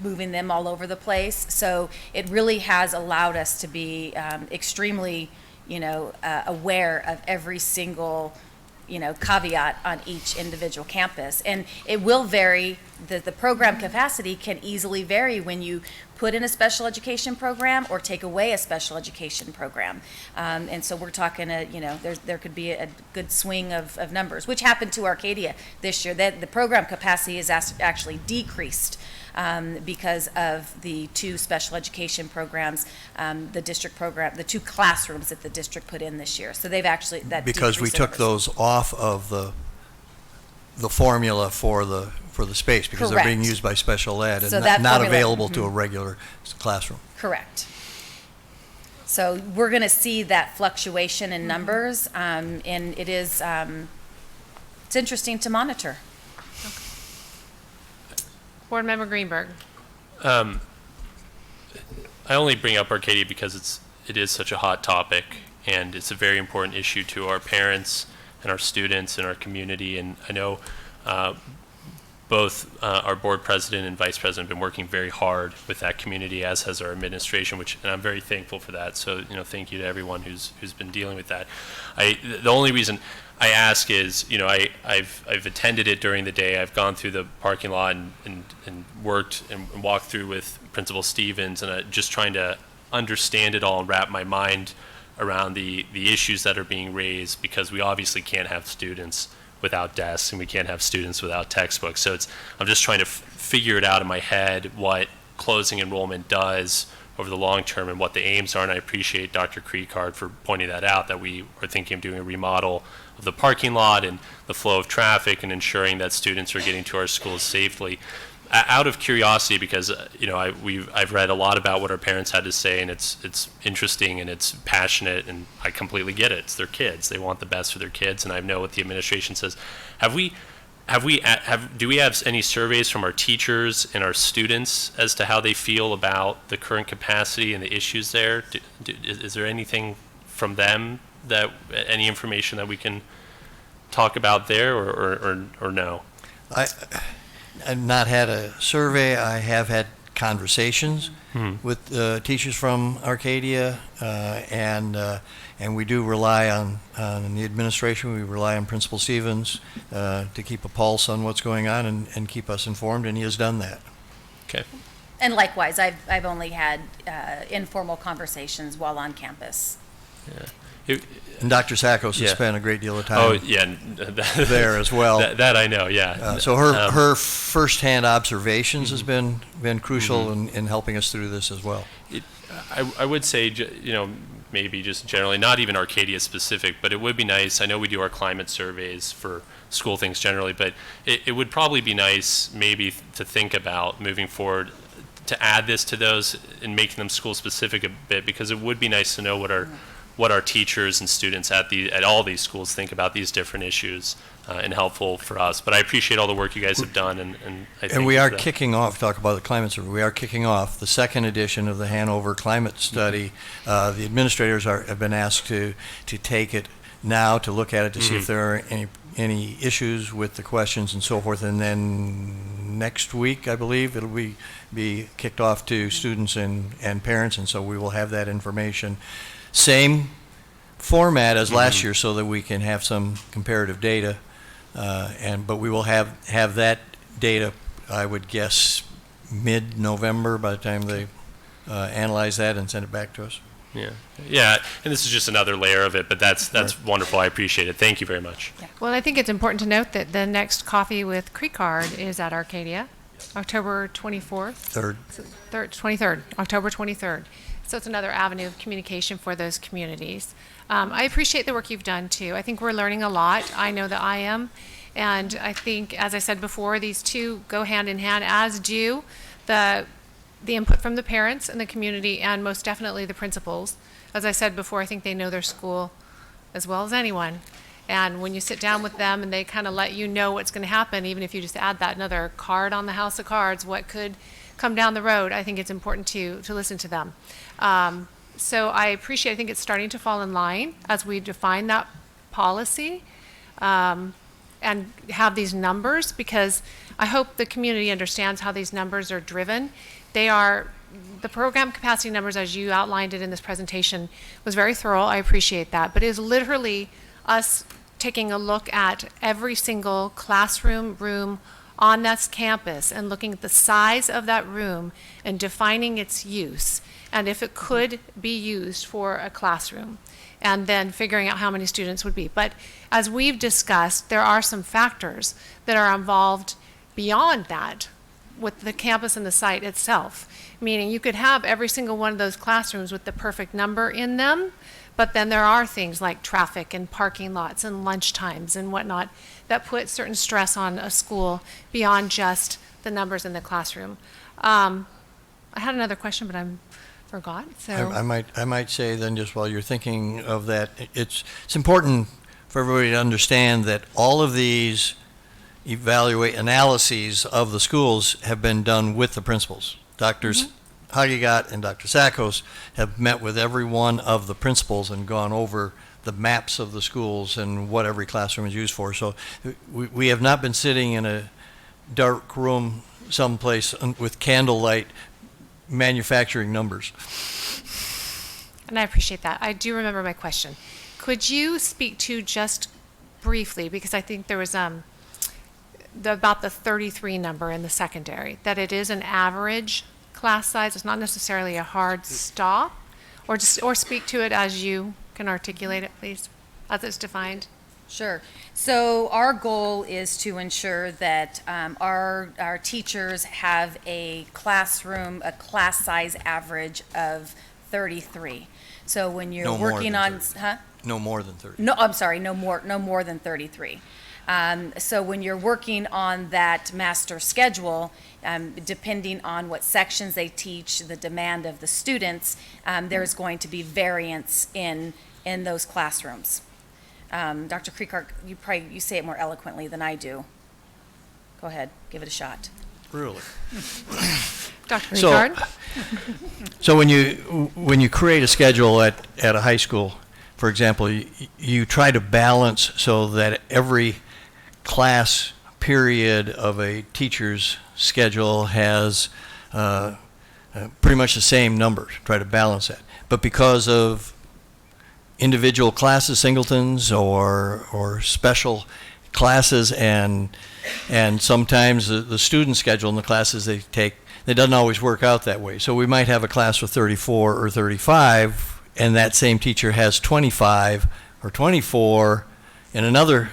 moving them all over the place. So it really has allowed us to be extremely, aware of every single caveat on each individual campus. And it will vary, the program capacity can easily vary when you put in a special education program or take away a special education program. And so we're talking, there could be a good swing of numbers, which happened to Arcadia this year. That the program capacity is actually decreased because of the two special education programs, the district program, the two classrooms that the district put in this year. So they've actually, that because we took those off of the formula for the space, because they're being used by special ed and so not available to a regular classroom. Correct. So we're going to see that fluctuation in numbers, and it is it's interesting to monitor. Board Member Greenberg. I only bring up Arcadia because it is such a hot topic, and it's a very important issue to our parents and our students and our community. And I know both our board president and vice president have been working very hard with that community, as has our administration, and I'm very thankful for that. So, thank you to everyone who's been dealing with that. The only reason I ask is, I've attended it during the day. I've gone through the parking lot and worked and walked through with Principal Stevens, and just trying to understand it all and wrap my mind around the issues that are being raised, because we obviously can't have students without desks and we can't have students without textbooks. So I'm just trying to figure it out in my head what closing enrollment does over the long term and what the aims are. And I appreciate Dr. Creekard for pointing that out, that we are thinking of doing a remodel of the parking lot and the flow of traffic and ensuring that students are getting to our schools safely. Out of curiosity, because I've read a lot about what our parents had to say, and it's interesting and it's passionate, and I completely get it. It's their kids; they want the best for their kids, and I know what the administration says. Do we have any surveys from our teachers and our students as to how they feel about the current capacity and the issues there? Is there anything from them, any information that we can talk about there, or no? I've not had a survey. I have had conversations with teachers from Arcadia, and we do rely on the administration. We rely on Principal Stevens to keep a pulse on what's going on and keep us informed, and he has done that. Okay. And likewise, I've only had informal conversations while on campus. Yeah. And Dr. Sackos has spent a great deal of time there as well. That I know, yeah. So her firsthand observations has been crucial in helping us through this as well. I would say, maybe just generally, not even Arcadia specific, but it would be nice. I know we do our climate surveys for school things generally, but it would probably be nice maybe to think about moving forward to add this to those and making them school specific a bit, because it would be nice to know what our teachers and students at all these schools think about these different issues, and helpful for us. But I appreciate all the work you guys have done, and I think. And we are kicking off, talk about the climate survey, we are kicking off the second edition of the Hanover Climate Study. The administrators have been asked to take it now, to look at it, to see if there are any issues with the questions and so forth, and then next week, I believe. It'll be kicked off to students and parents, and so we will have that information. Same format as last year so that we can have some comparative data. But we will have that data, I would guess, mid-November by the time they analyze that and send it back to us. Yeah, and this is just another layer of it, but that's wonderful. I appreciate it. Thank you very much. Well, I think it's important to note that the next Coffee with Creekard is at Arcadia, October 24th. 23rd, October 23rd. So it's another avenue of communication for those communities. I appreciate the work you've done, too. I think we're learning a lot. I know that I am. And I think, as I said before, these two go hand in hand, as do the input from the parents and the community, and most definitely the principals. As I said before, I think they know their school as well as anyone. And when you sit down with them and they kind of let you know what's going to happen, even if you just add that another card on the house of cards, what could come down the road, I think it's important to listen to them. So I think it's starting to fall in line as we define that policy and have these numbers, because I hope the community understands how these numbers are driven. They are, the program capacity numbers, as you outlined it in this presentation, was very thorough. I appreciate that. But it is literally us taking a look at every single classroom room on this campus and looking at the size of that room and defining its use and if it could be used for a classroom, and then figuring out how many students would be. But as we've discussed, there are some factors that are involved beyond that with the campus and the site itself, meaning you could have every single one of those classrooms with the perfect number in them, but then there are things like traffic and parking lots and lunch times and whatnot that put certain stress on a school beyond just the numbers in the classroom. I had another question, but I forgot. So I might say then, just while you're thinking of that, it's important for everybody to understand that all of these analyses of the schools have been done with the principals. Doctors Hagigat and Dr. Sakos have met with every one of the principals and gone over the maps of the schools and what every classroom is used for. So we have not been sitting in a dark room someplace with candlelight manufacturing numbers. And I appreciate that. I do remember my question. Could you speak to just briefly, because I think there was about the 33 number in the secondary, that it is an average class size. It's not necessarily a hard stop, or speak to it as you can articulate it, please, as it's defined. Sure. So our goal is to ensure that our teachers have a class size average of 33. So when you're working on, No more than 30. No, I'm sorry, no more than 33. So when you're working on that master schedule, depending on what sections they teach, the demand of the students, there's going to be variance in those classrooms. Dr. Creekard, you say it more eloquently than I do. Go ahead, give it a shot. Really? Dr. Creekard? So when you create a schedule at a high school, for example, you try to balance so that every class period of a teacher's schedule has pretty much the same number. Try to balance that. But because of individual classes, singletons, or special classes, and sometimes the student schedule in the classes they take, it doesn't always work out that way. So we might have a class with 34 or 35, and that same teacher has 25 or 24 in another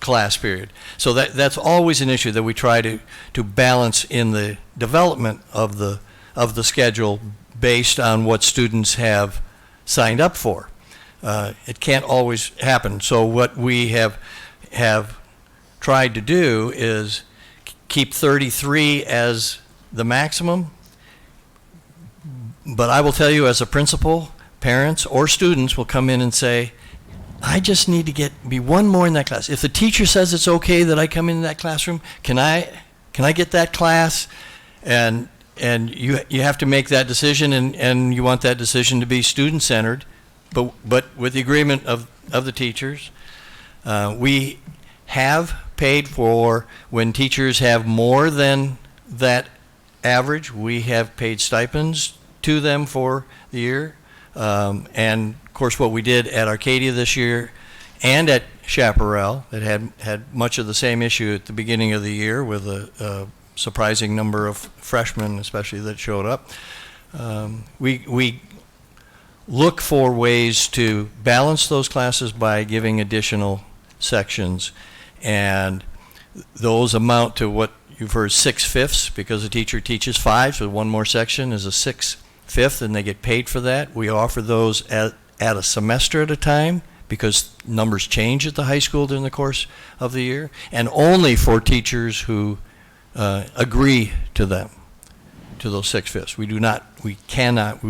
class period. So that's always an issue that we try to balance in the development of the schedule based on what students have signed up for. It can't always happen. So what we have tried to do is keep 33 as the maximum. But I will tell you, as a principal, parents or students will come in and say, I just need to be one more in that class. If the teacher says it's okay that I come into that classroom, can I get that class? And you have to make that decision, and you want that decision to be student-centered, but with the agreement of the teachers. We have paid for when teachers have more than that average. We have paid stipends to them for the year. And of course, what we did at Arcadia this year and at Chaparral, that had much of the same issue at the beginning of the year with a surprising number of freshmen, especially, that showed up. We look for ways to balance those classes by giving additional sections, and those amount to what you've heard 6/5, because a teacher teaches 5, so one more section is a 6/5, and they get paid for that. We offer those at a semester at a time, because numbers change at the high school during the course of the year, and only for teachers who agree to them, to those 6/5. We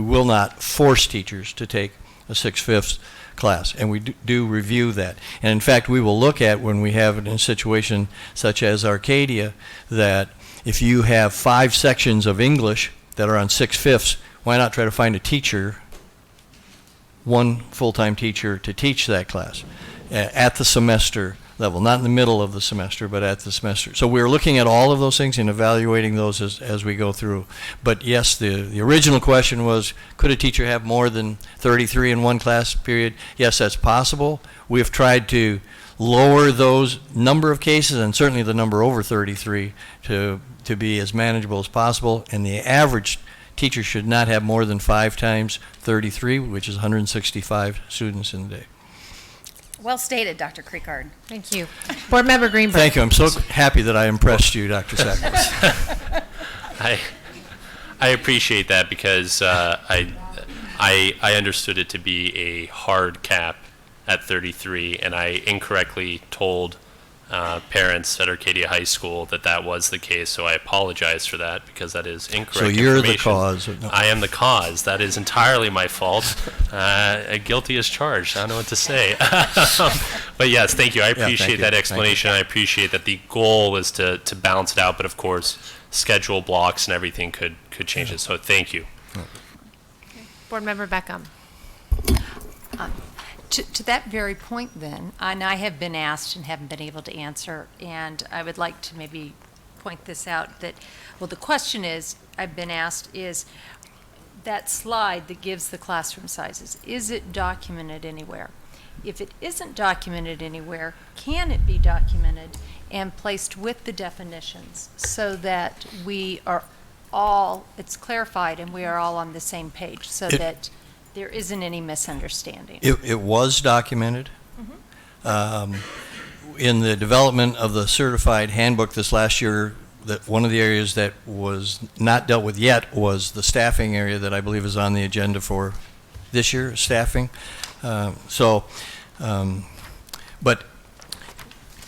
will not force teachers to take a 6/5 class, and we do review that. And in fact, we will look at, when we have it in a situation such as Arcadia, that if you have 5 sections of English that are on 6/5, why not try to find a teacher, one full-time teacher, to teach that class at the semester level, not in the middle of the semester, but at the semester. So we're looking at all of those things and evaluating those as we go through. But yes, the original question was, could a teacher have more than 33 in one class period? Yes, that's possible. We have tried to lower those number of cases, and certainly the number over 33, to be as manageable as possible. And the average teacher should not have more than 5 times 33, which is 165 students in the day. Well stated, Dr. Creekard. Thank you. Board Member Greenberg. Thank you. I'm so happy that I impressed you, Dr. Sackles. I appreciate that, because I understood it to be a hard cap at 33, and I incorrectly told parents at Arcadia High School that was the case, so I apologize for that, because that is incorrect So you're the information. cause. I am the cause. That is entirely my fault. Guilty as charged. I don't know what to say. But yes, thank you. I appreciate that explanation. I appreciate that the goal was to balance it out, but of course, schedule blocks and everything could change it. So thank you. Board Member Beckham. To that very point then, and I have been asked and haven't been able to answer, and I would like to maybe point this out, that, well, the question is, I've been asked, is that slide that gives the classroom sizes, is it documented anywhere? If it isn't documented anywhere, can it be documented and placed with the definitions so that we are all, it's clarified and we are all on the same page, so that there isn't any misunderstanding? It was documented. In the development of the certified handbook this last year, that one of the areas that was not dealt with yet was the staffing area, that I believe is on the agenda for this year, staffing. But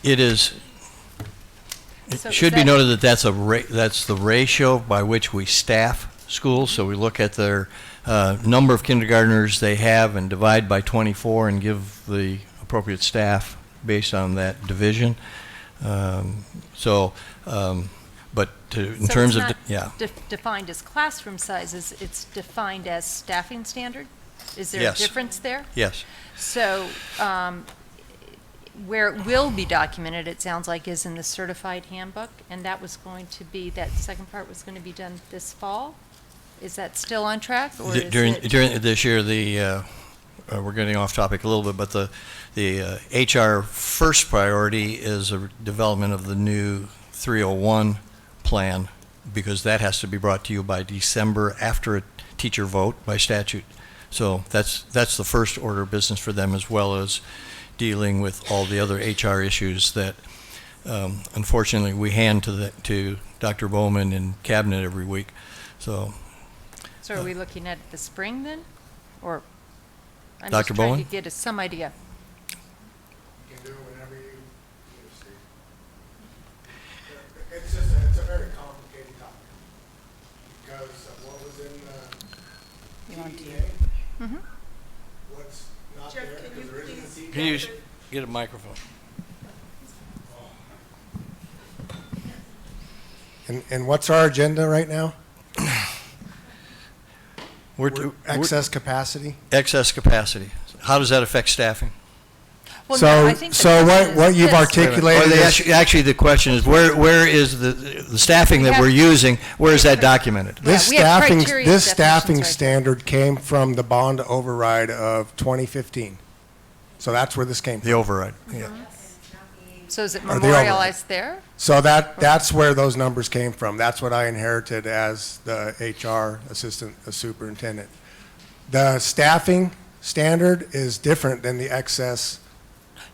it is, it should be noted that that's the ratio by which we staff schools. So we look at their number of kindergartners they have and divide by 24 and give the appropriate staff based on that division. But in terms of, defined as classroom sizes, it's defined as staffing standard? Is there a Yes. difference there? Yes. So where it will be documented, it sounds like, is in the certified handbook, and that was going to be, that second part was going to be done this fall? Is that still on track? Or During this year, we're getting off topic a little bit, but the HR first priority is a development of the new 301 plan, because that has to be brought to you by December after a teacher vote by statute. So that's the first order of business for them, as well as dealing with all the other HR issues that unfortunately we hand to Dr. Bowman in cabinet every week. So are we looking at the spring then? Or I'm Dr. just trying Bowen? to get some idea. You can do it whenever you see. It's a very complicated topic, because of what was in the TDA, what's not there, because there isn't a TDA. Can you get a microphone? And what's our agenda right now? We're excess capacity? Excess capacity. How does that affect staffing? Well, no, I think the So question what is you've this. articulated Well, is, actually, the question is, where is the staffing that we're using, where is that documented? this we have staffing, criteria this definitions staffing right there. standard came from the bond override of 2015. So that's where this came from. The override, yeah. So is it Or the override. memorialized there? So that's where those numbers came from. That's what I inherited as the HR assistant superintendent. The staffing standard is different than the excess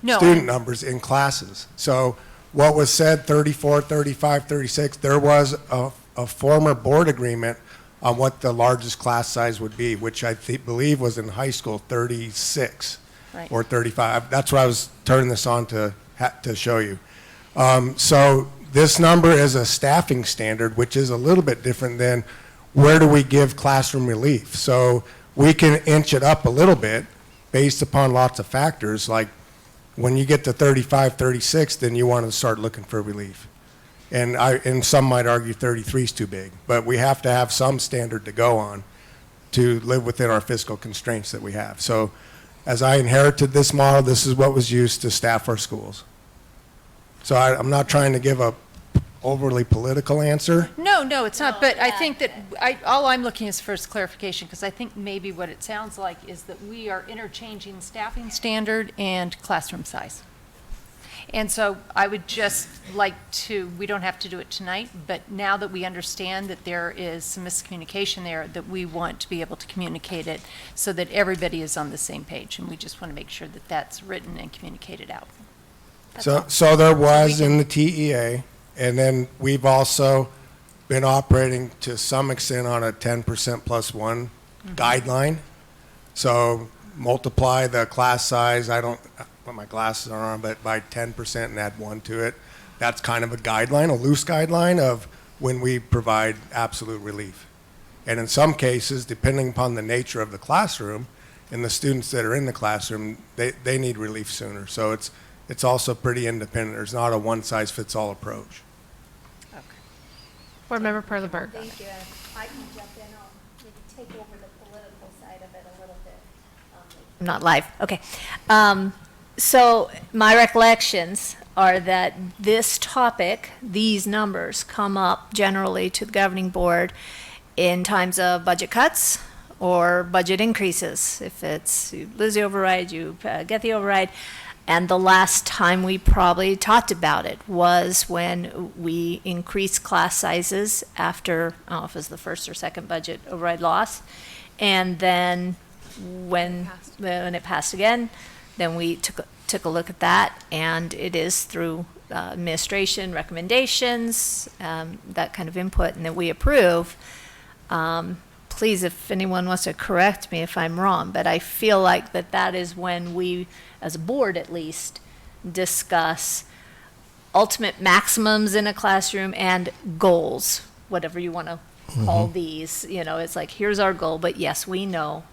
No. student numbers in classes. So what was said, 34, 35, 36, there was a former board agreement on what the largest class size would be, which I believe was in high school 36 Right. or 35. That's why I was turning this on to show you. So this number is a staffing standard, which is a little bit different than where do we give classroom relief. So we can inch it up a little bit based upon lots of factors, like when you get to 35, 36, then you want to start looking for relief. And some might argue 33 is too big, but we have to have some standard to go on to live within our fiscal constraints that we have. So as I inherited this model, this is what was used to staff our schools. So I'm not trying to give a overly political answer. No, it's not, but I think that, all I'm looking is first clarification, because I think maybe what it sounds like is that we are interchanging staffing standard and classroom size. And so I would just like to, we don't have to do it tonight, but now that we understand that there is some miscommunication there, that we want to be able to communicate it so that everybody is on the same page, and we just want to make sure that that's written and communicated out. So there was in the TEA, and then we've also been operating to some extent on a 10% plus one guideline. So multiply the class size, I don't put my glasses on, but by 10% and add one to it. That's kind of a guideline, a loose guideline of when we provide absolute relief. And in some cases, depending upon the nature of the classroom and the students that are in the classroom, they need relief sooner. So it's also pretty independent. There's not a one-size-fits-all approach. Board Member Perleberg. Thank you. I can jump in. I'll maybe take over the political side of it a little bit. I'm not live, okay. So my recollections are that this topic, these numbers, come up generally to the governing board in times of budget cuts or budget increases. If it's, you lose the override, you get the override. And the last time we probably talked about it was when we increased class sizes after, I don't know if it was the first or second budget override loss. And then when it passed again, then we took a look at that, and it is through administration recommendations, that kind of input, and that we approve. Please, if anyone wants to correct me if I'm wrong, but I feel like that is when we, as a board at least, discuss ultimate maximums in a classroom and goals, whatever you want to call these. You know, it's like, here's our goal, but yes, we know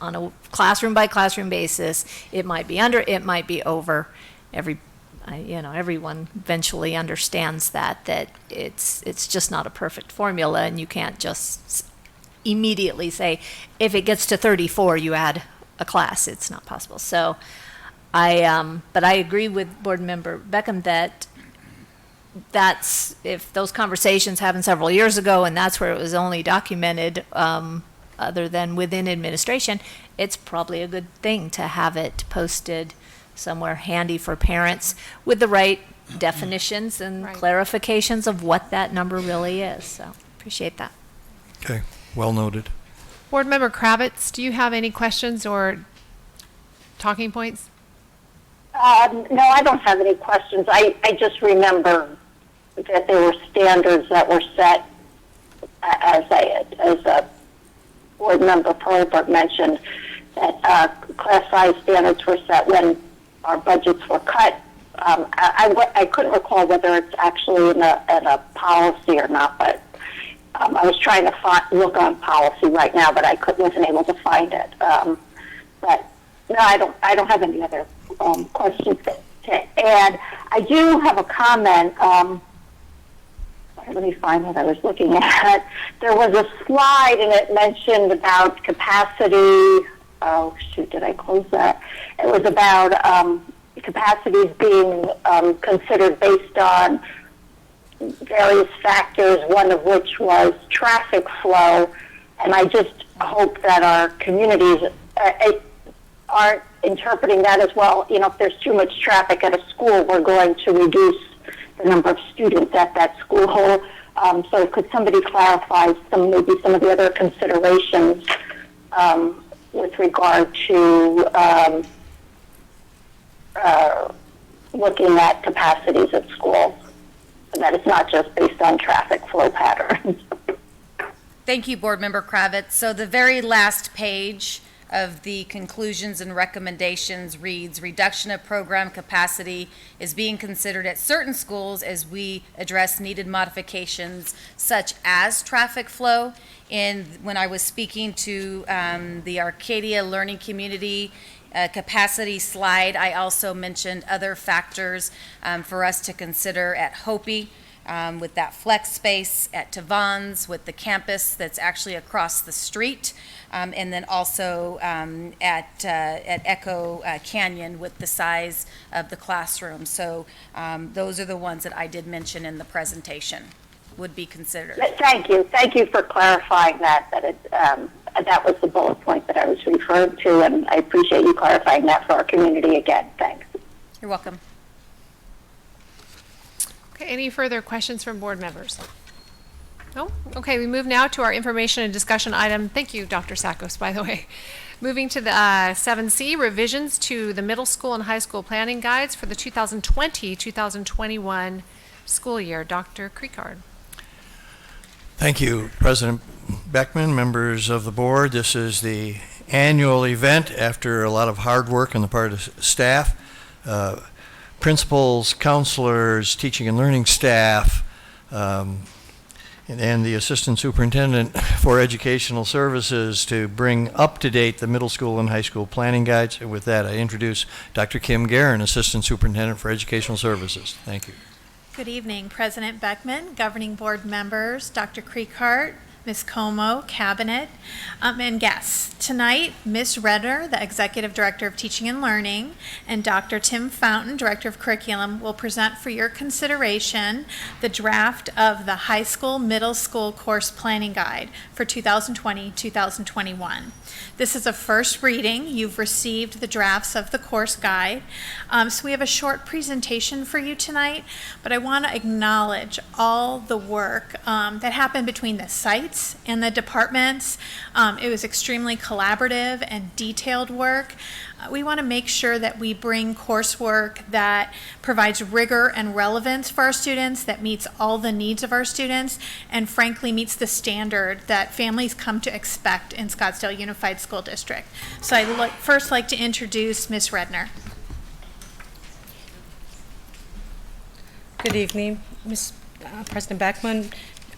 on a classroom by classroom basis, it might be under, it might be over. Everyone eventually understands that it's just not a perfect formula, and you can't just immediately say, if it gets to 34, you add a class. It's not possible. So but I agree with Board Member Beckham that if those conversations happened several years ago and that's where it was only documented, other than within administration, it's probably a good thing to have it posted somewhere handy for parents with the right definitions and clarifications of what that number really is. So appreciate that. Okay, well noted. Board Member Kravitz, do you have any questions or talking points? No, I don't have any questions. I just remember that there were standards that were set, as Board Member Perleberg mentioned, that class size standards were set when our budgets were cut. I couldn't recall whether it's actually in a policy or not, but I was trying to look on policy right now, but I wasn't able to find it. But no, I don't have any other questions to add. I do have a comment. Let me find what I was looking at. There was a slide, and it mentioned about capacity. Oh, shoot, did I close that? It was about capacities being considered based on various factors, one of which was traffic flow. And I just hope that our communities aren't interpreting that as well. You know, if there's too much traffic at a school, we're going to reduce the number of students at that school. So could somebody clarify maybe some of the other considerations with regard to looking at capacities at schools, and that it's not just based on traffic flow patterns? Thank you, Board Member Kravitz. So the very last page of the conclusions and recommendations reads, reduction of program capacity is being considered at certain schools as we address needed modifications such as traffic flow. And when I was speaking to the Arcadia Learning Community capacity slide, I also mentioned other factors for us to consider at Hopi. With that flex space at Tavon's, with the campus that's actually across the street, and then also at Echo Canyon with the size of the classroom. So those are the ones that I did mention in the presentation would be considered. Thank you. Thank you for clarifying that that was the bullet point that I was referring to, and I appreciate you clarifying that for our community again. Thanks. You're welcome. Okay, any further questions from board members? No? Okay, we move now to our information and discussion item. Thank you, Dr. Sakos, by the way. Moving to the 7C, revisions to the middle school and high school planning guides for the 2020-2021 school year. Dr. Creekard. Thank you, President Beckman, members of the board. This is the annual event after a lot of hard work on the part of staff. Principals, counselors, teaching and learning staff, and the assistant superintendent for educational services to bring up to date the middle school and high school planning guides. And with that, I introduce Dr. Kim Guerin, assistant superintendent for educational services. Thank you. Good evening, President Beckman, governing board members, Dr. Creekart, Ms. Como, Cabinet, and guests. Tonight, Ms. Redder, the Executive Director of Teaching and Learning, and Dr. Tim Fountain, Director of Curriculum, will present for your consideration the draft of the high school, middle school course planning guide for 2020-2021. This is a first reading. You've received the drafts of the course guide. So we have a short presentation for you tonight, but I want to acknowledge all the work that happened between the sites and the departments. It was extremely collaborative and detailed work. We want to make sure that we bring coursework that provides rigor and relevance for our students, that meets all the needs of our students, and frankly meets the standard that families come to expect in Scottsdale Unified School District. So I'd first like to introduce Ms. Redner. Good evening, President Beckman,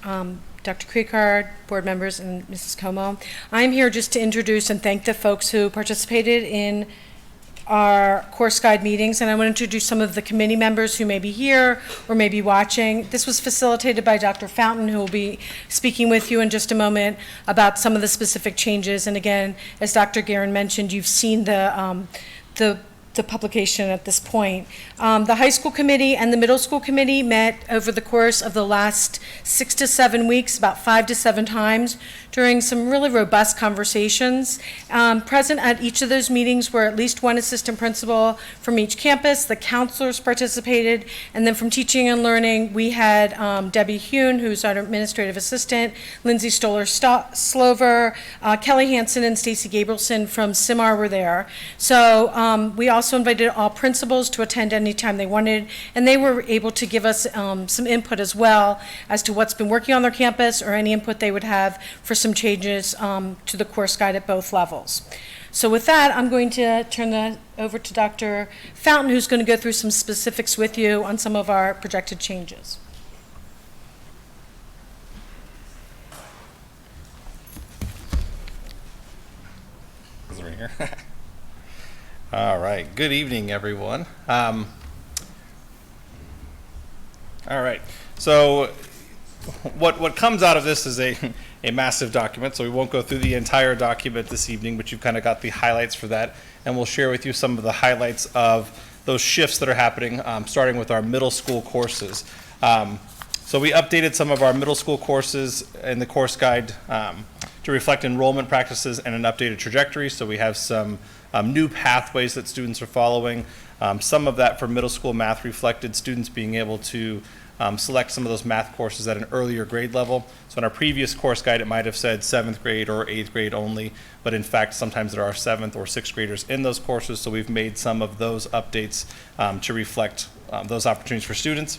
Dr. Creekard, board members, and Mrs. Como. I'm here just to introduce and thank the folks who participated in our course guide meetings, and I want to introduce some of the committee members who may be here or may be watching. This was facilitated by Dr. Fountain, who will be speaking with you in just a moment about some of the specific changes. And again, as Dr. Guerin mentioned, you've seen the publication at this point. The high school committee and the middle school committee met over the course of the last 6 to 7 weeks, about 5 to 7 times, during some really robust conversations. Present at each of those meetings were at least one assistant principal from each campus. The counselors participated, and then from teaching and learning, we had Debbie Hune, who's our administrative assistant, Lindsay Stoller-Slover, Kelly Hansen, and Stacy Gabrielson from CIMAR were there. So we also invited all principals to attend anytime they wanted, and they were able to give us some input as well as to what's been working on their campus or any input they would have for some changes to the course guide at both levels. So with that, I'm going to turn that over to Dr. Fountain, who's going to go through some specifics with you on some of our projected changes. Is it right here? All right. Good evening, everyone. All right. So what comes out of this is a massive document, so we won't go through the entire document this evening, but you've kind of got the highlights for that, and we'll share with you some of the highlights of those shifts that are happening, starting with our middle school courses. So we updated some of our middle school courses in the course guide to reflect enrollment practices and an updated trajectory. So we have some new pathways that students are following. Some of that for middle school math reflected students being able to select some of those math courses at an earlier grade level. So in our previous course guide, it might have said 7th grade or 8th grade only, but in fact, sometimes there are 7th or 6th graders in those courses, so we've made some of those updates to reflect those opportunities for students.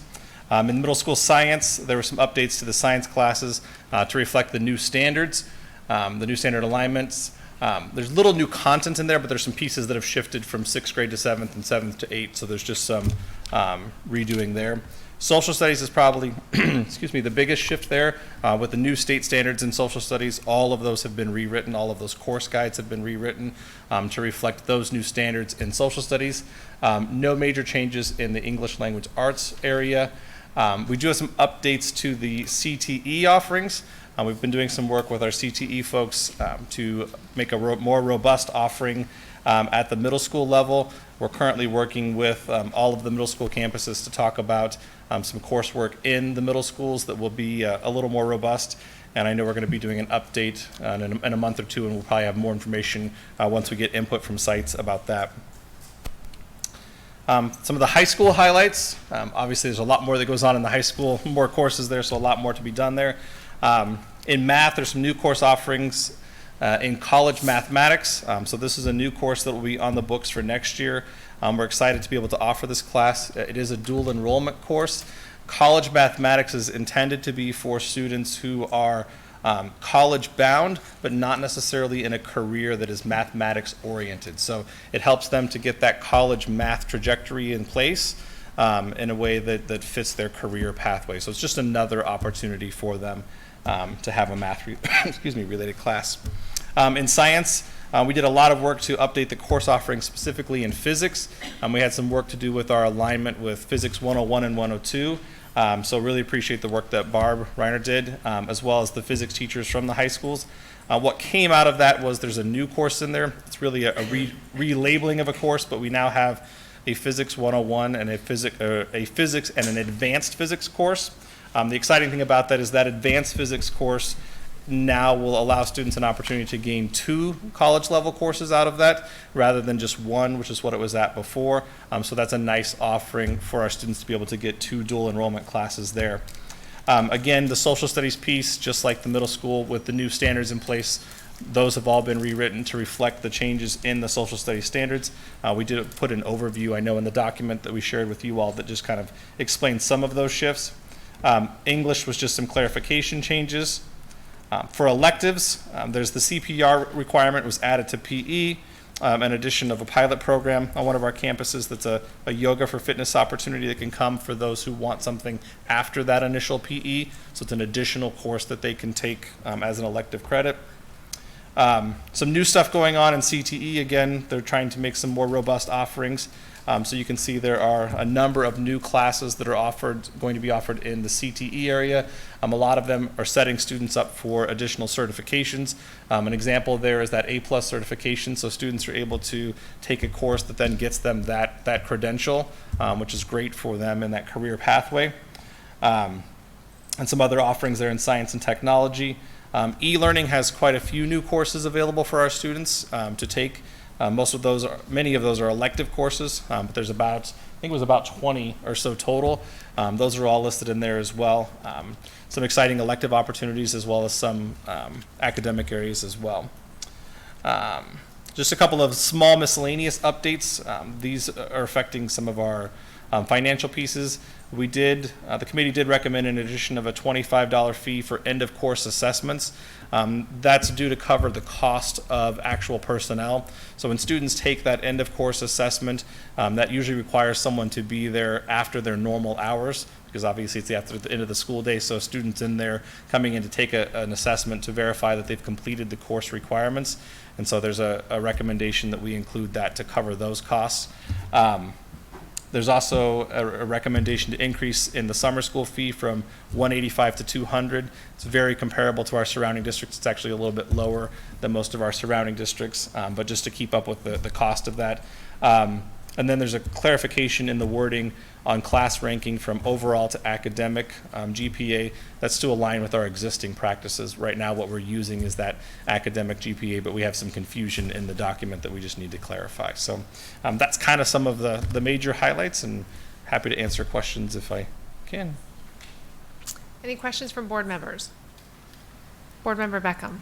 In middle school science, there were some updates to the science classes to reflect the new standards, the new standard alignments. There's little new content in there, but there's some pieces that have shifted from 6th grade to 7th and 7th to 8th, so there's just some redoing there. Social studies is probably, excuse me, the biggest shift there with the new state standards in social studies. All of those have been rewritten. All of those course guides have been rewritten to reflect those new standards in social studies. No major changes in the English language arts area. We do have some updates to the CTE offerings. We've been doing some work with our CTE folks to make a more robust offering at the middle school level. We're currently working with all of the middle school campuses to talk about some coursework in the middle schools that will be a little more robust. And I know we're going to be doing an update in a month or two, and we'll probably have more information once we get input from sites about that. Some of the high school highlights. Obviously, there's a lot more that goes on in the high school, more courses there, so a lot more to be done there. In math, there's some new course offerings in college mathematics. So this is a new course that will be on the books for next year. We're excited to be able to offer this class. It is a dual enrollment course. College mathematics is intended to be for students who are college bound, but not necessarily in a career that is mathematics oriented. So it helps them to get that college math trajectory in place in a way that fits their career pathway. So it's just another opportunity for them to have a math related class. In science, we did a lot of work to update the course offering specifically in physics. We had some work to do with our alignment with Physics 101 and 102. So really appreciate the work that Barb Reiner did, as well as the physics teachers from the high schools. What came out of that was there's a new course in there. It's really a relabeling of a course, but we now have a Physics 101 and a physics and an advanced physics course. The exciting thing about that is that advanced physics course now will allow students an opportunity to gain 2 college level courses out of that rather than just 1, which is what it was at before. So that's a nice offering for our students to be able to get 2 dual enrollment classes there. Again, the social studies piece, just like the middle school with the new standards in place, those have all been rewritten to reflect the changes in the social studies standards. We did put an overview, I know, in the document that we shared with you all that just kind of explains some of those shifts. English was just some clarification changes. For electives, there's the CPR requirement was added to PE, an addition of a pilot program on one of our campuses that's a yoga for fitness opportunity that can come for those who want something after that initial PE. So it's an additional course that they can take as an elective credit. Some new stuff going on in CTE. Again, they're trying to make some more robust offerings. So you can see there are a number of new classes that are going to be offered in the CTE area. A lot of them are setting students up for additional certifications. An example there is that A+ certification, so students are able to take a course that then gets them that credential, which is great for them in that career pathway. And some other offerings there in science and technology. E-learning has quite a few new courses available for our students to take. Many of those are elective courses, but there's I think it was about 20 or so total. Those are all listed in there as well. Some exciting elective opportunities as well as some academic areas as well. Just a couple of small miscellaneous updates. These are affecting some of our financial pieces. The committee did recommend an addition of a $25 fee for end of course assessments. That's due to cover the cost of actual personnel. So when students take that end of course assessment, that usually requires someone to be there after their normal hours, because obviously it's after the end of the school day, so students in there coming in to take an assessment to verify that they've completed the course requirements. And so there's a recommendation that we include that to cover those costs. There's also a recommendation to increase in the summer school fee from $185 to $200. It's very comparable to our surrounding districts. It's actually a little bit lower than most of our surrounding districts, but just to keep up with the cost of that. And then there's a clarification in the wording on class ranking from overall to academic GPA. That's to align with our existing practices. Right now, what we're using is that academic GPA, but we have some confusion in the document that we just need to clarify. So that's kind of some of the major highlights, and happy to answer questions if I can. Any questions from board members? Board Member Beckham.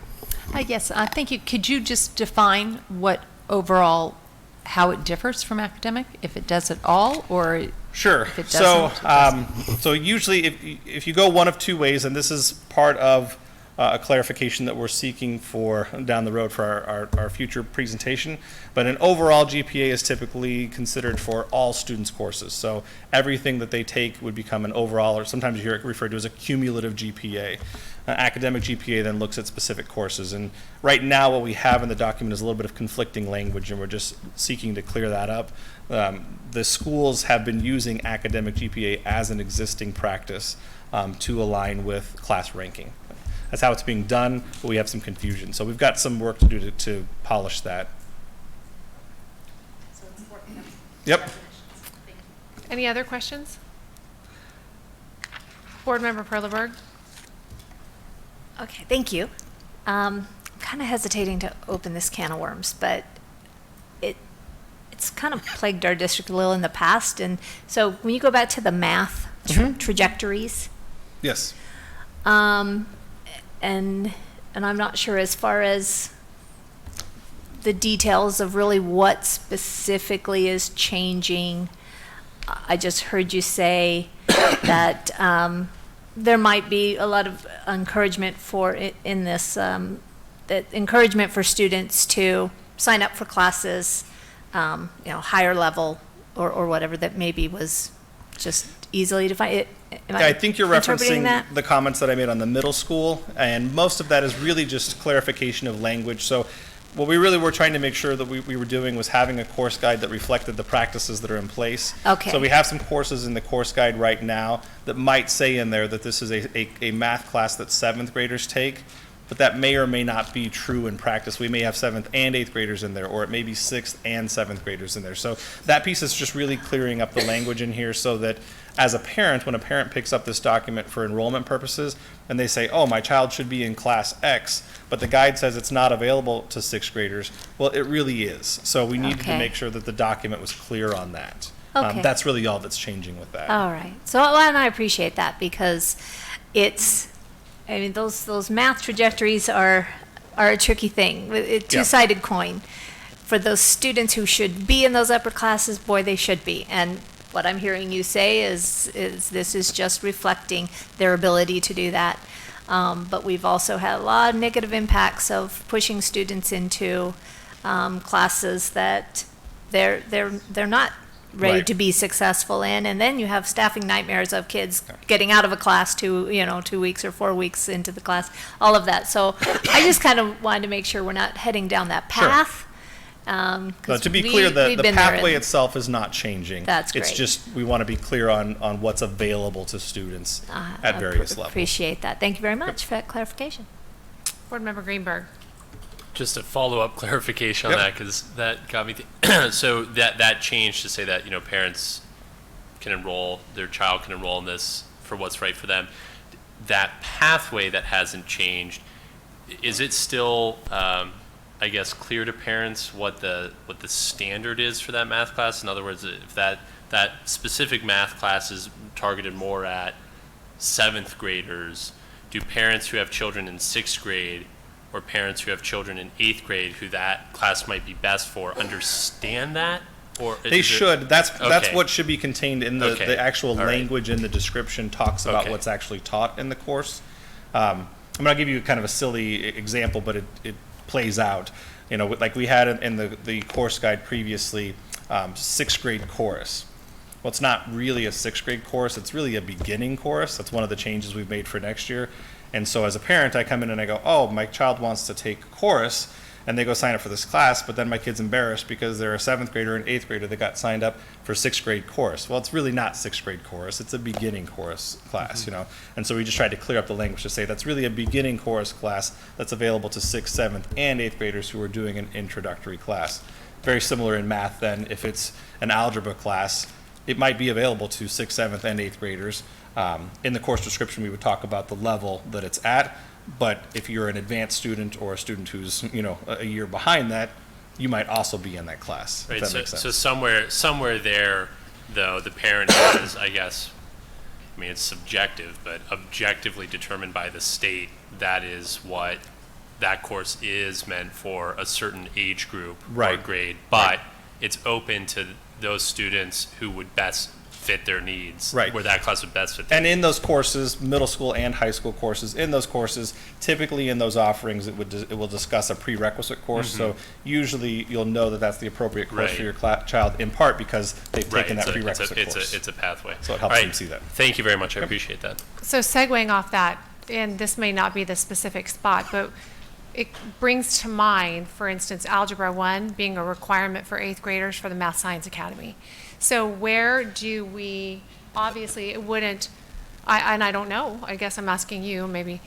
Yes, thank you. Could you just define what overall, how it differs from academic, if it does at all, or Sure. if it So, doesn't? so usually, if you go one of two ways, and this is part of a clarification that we're seeking for down the road for our future presentation, but an overall GPA is typically considered for all students' courses. So everything that they take would become an overall, or sometimes you hear it referred to as a cumulative GPA. Academic GPA then looks at specific courses. And right now, what we have in the document is a little bit of conflicting language, and we're just seeking to clear that up. The schools have been using academic GPA as an existing practice to align with class ranking. That's how it's being done, but we have some confusion. So we've got some work to do to polish that. Yep. Any other questions? Board Member Perleberg. Okay, thank you. I'm kind of hesitating to open this can of worms, but it's kind of plagued our district a little in the past. And so when you go back to the math trajectories, Yes. and I'm not sure as far as the details of really what specifically is changing. I just heard you say that there might be a lot of encouragement for it in this, that encouragement for students to sign up for classes, higher level or whatever that maybe was just easily defined. I think you're interpreting referencing that? the comments that I made on the middle school, and most of that is really just clarification of language. So what we really were trying to make sure that we were doing was having a course guide that reflected the practices that are in place. Okay. So we have some courses in the course guide right now that might say in there that this is a math class that 7th graders take, but that may or may not be true in practice. We may have 7th and 8th graders in there, or it may be 6th and 7th graders in there. So that piece is just really clearing up the language in here so that as a parent, when a parent picks up this document for enrollment purposes and they say, oh, my child should be in class X, but the guide says it's not available to 6th graders, well, it really is. So we needed to Okay. make sure that the document was clear on that. Okay. That's really all that's changing with that. All right. So, and I appreciate that because those math trajectories are a tricky thing. A two-sided coin. For those students who should be in those upper classes, boy, they should be. And what I'm hearing you say is this is just reflecting their ability to do that. But we've also had a lot of negative impacts of pushing students into classes that they're not ready Right. to be successful in, and then you have staffing nightmares of kids getting out of a class 2 weeks or 4 weeks into the class, all of that. So I just kind of wanted to make sure we're not heading down that path. No, to be clear, the pathway itself is not changing. That's It's great. just we want to be clear on what's available to students at various levels. Appreciate that. Thank you very much for that clarification. Board Member Greenberg. Just a follow-up clarification on Yep. that, because that got me, so that change to say that, parents can enroll, their child can enroll in this for what's right for them, that pathway that hasn't changed, is it still, I guess, clear to parents what the standard is for that math class? In other words, if that specific math class is targeted more at 7th graders, do parents who have children in 6th grade or parents who have children in 8th grade who that class might be best for understand that? Or They should. That's Okay. what should be contained in the actual All right. language in the description talks about Okay. what's actually taught in the course. I'm going to give you kind of a silly example, but it plays out. Like we had in the course guide previously, 6th grade chorus. Well, it's not really a 6th grade course. It's really a beginning course. That's one of the changes we've made for next year. And so as a parent, I come in and I go, oh, my child wants to take chorus, and they go sign up for this class, but then my kid's embarrassed because they're a 7th grader and 8th grader that got signed up for 6th grade chorus. Well, it's really not 6th grade chorus. It's a beginning chorus class, And so we just tried to clear up the language to say that's really a beginning chorus class that's available to 6th, 7th, and 8th graders who are doing an introductory class. very similar in math than if it's an algebra class. It might be available to 6th, 7th, and 8th graders. In the course description, we would talk about the level that it's at, but if you're an advanced student or a student who's, a year behind that, you might also be in that class, Right, if that makes sense. So somewhere there, though, the parent has, I guess, I mean, it's subjective, but objectively determined by the state, that is what that course is meant for a certain age group or grade, but it's open to those students who would best fit their needs, where that class would best fit their And in those courses, middle school and high school courses, in those courses, typically in those offerings, it will discuss a prerequisite course. Mhm. So usually you'll know that that's the appropriate course Right. for your child, in part because they've taken that it's prerequisite a course. It's a pathway. So it helps All them see that. Thank you very much. I appreciate that. So segueing off that, and this may not be the specific spot, but it brings to mind, for instance, Algebra 1 being a requirement for 8th graders for the Math Science Academy. So where do we, obviously it wouldn't, and I don't know, I guess I'm asking you, maybe,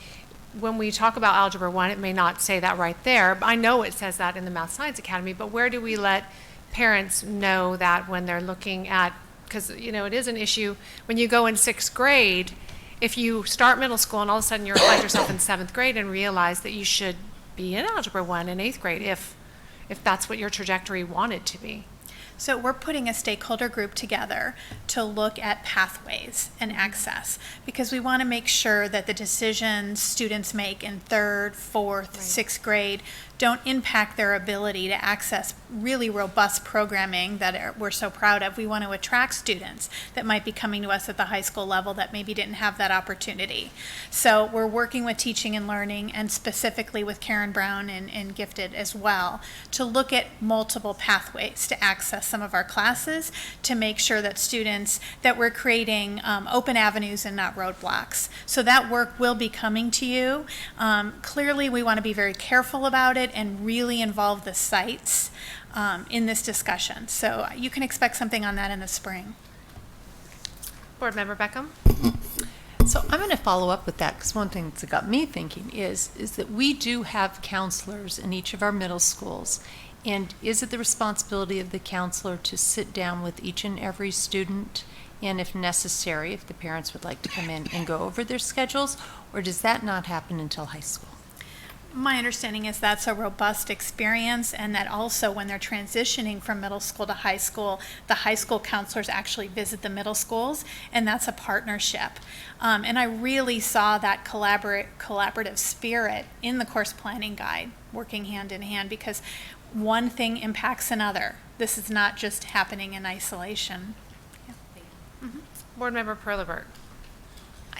when we talk about Algebra 1, it may not say that right there, but I know it says that in the Math Science Academy, but where do we let parents know that when they're looking at, because, it is an issue, when you go in 6th grade, if you start middle school and all of a sudden you find yourself in 7th grade and realize that you should be in Algebra 1 in 8th grade if that's what your trajectory wanted to be. So we're putting a stakeholder group together to look at pathways and access, because we want to make sure that the decisions students make in 3rd, 4th, 6th grade don't impact their ability to access really robust programming that we're so proud of. We want to attract students that might be coming to us at the high school level that maybe didn't have that opportunity. So we're working with Teaching and Learning, and specifically with Karen Brown and Gifted as well, to look at multiple pathways to access some of our classes, to make sure that students, that we're creating open avenues and not roadblocks. So that work will be coming to you. Clearly, we want to be very careful about it and really involve the sites in this discussion. So you can expect something on that in the spring. Board Member Beckham? So I'm going to follow up with that, because one thing that's got me thinking is that we do have counselors in each of our middle schools. And is it the responsibility of the counselor to sit down with each and every student, and if necessary, if the parents would like to come in and go over their schedules, or does that not happen until high school? My understanding is that's a robust experience, and that also when they're transitioning from middle school to high school, the high school counselors actually visit the middle schools, and that's a partnership. And I really saw that collaborative spirit in the course planning guide, working hand in hand, because one thing impacts another. This is not just happening in isolation. Board Member Perleberg.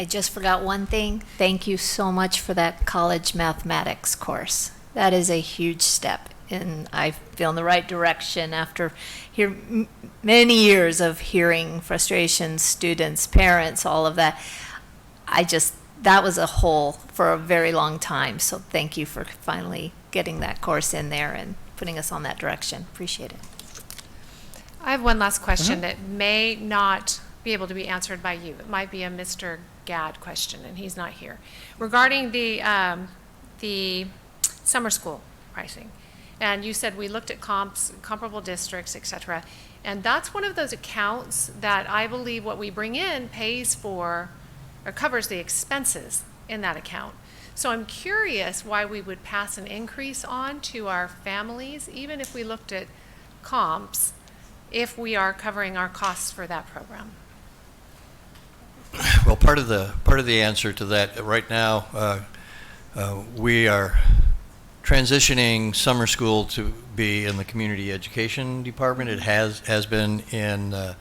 I just forgot one thing. Thank you so much for that college mathematics course. That is a huge step, and I feel in the right direction after many years of hearing frustrations, students, parents, all of that. That was a hole for a very long time, so thank you for finally getting that course in there and putting us on that direction. Appreciate it. I have one last question that may not be able to be answered by you. It might be a Mr. Gadd question, and he's not here. Regarding the summer school pricing, and you said we looked at comparable districts, et cetera, and that's one of those accounts that I believe what we bring in pays for or covers the expenses in that account. So I'm curious why we would pass an increase on to our families, even if we looked at comps, if we are covering our costs for that program. Well, part of the answer to that right now, we are transitioning summer school to be in the community education department. It has been in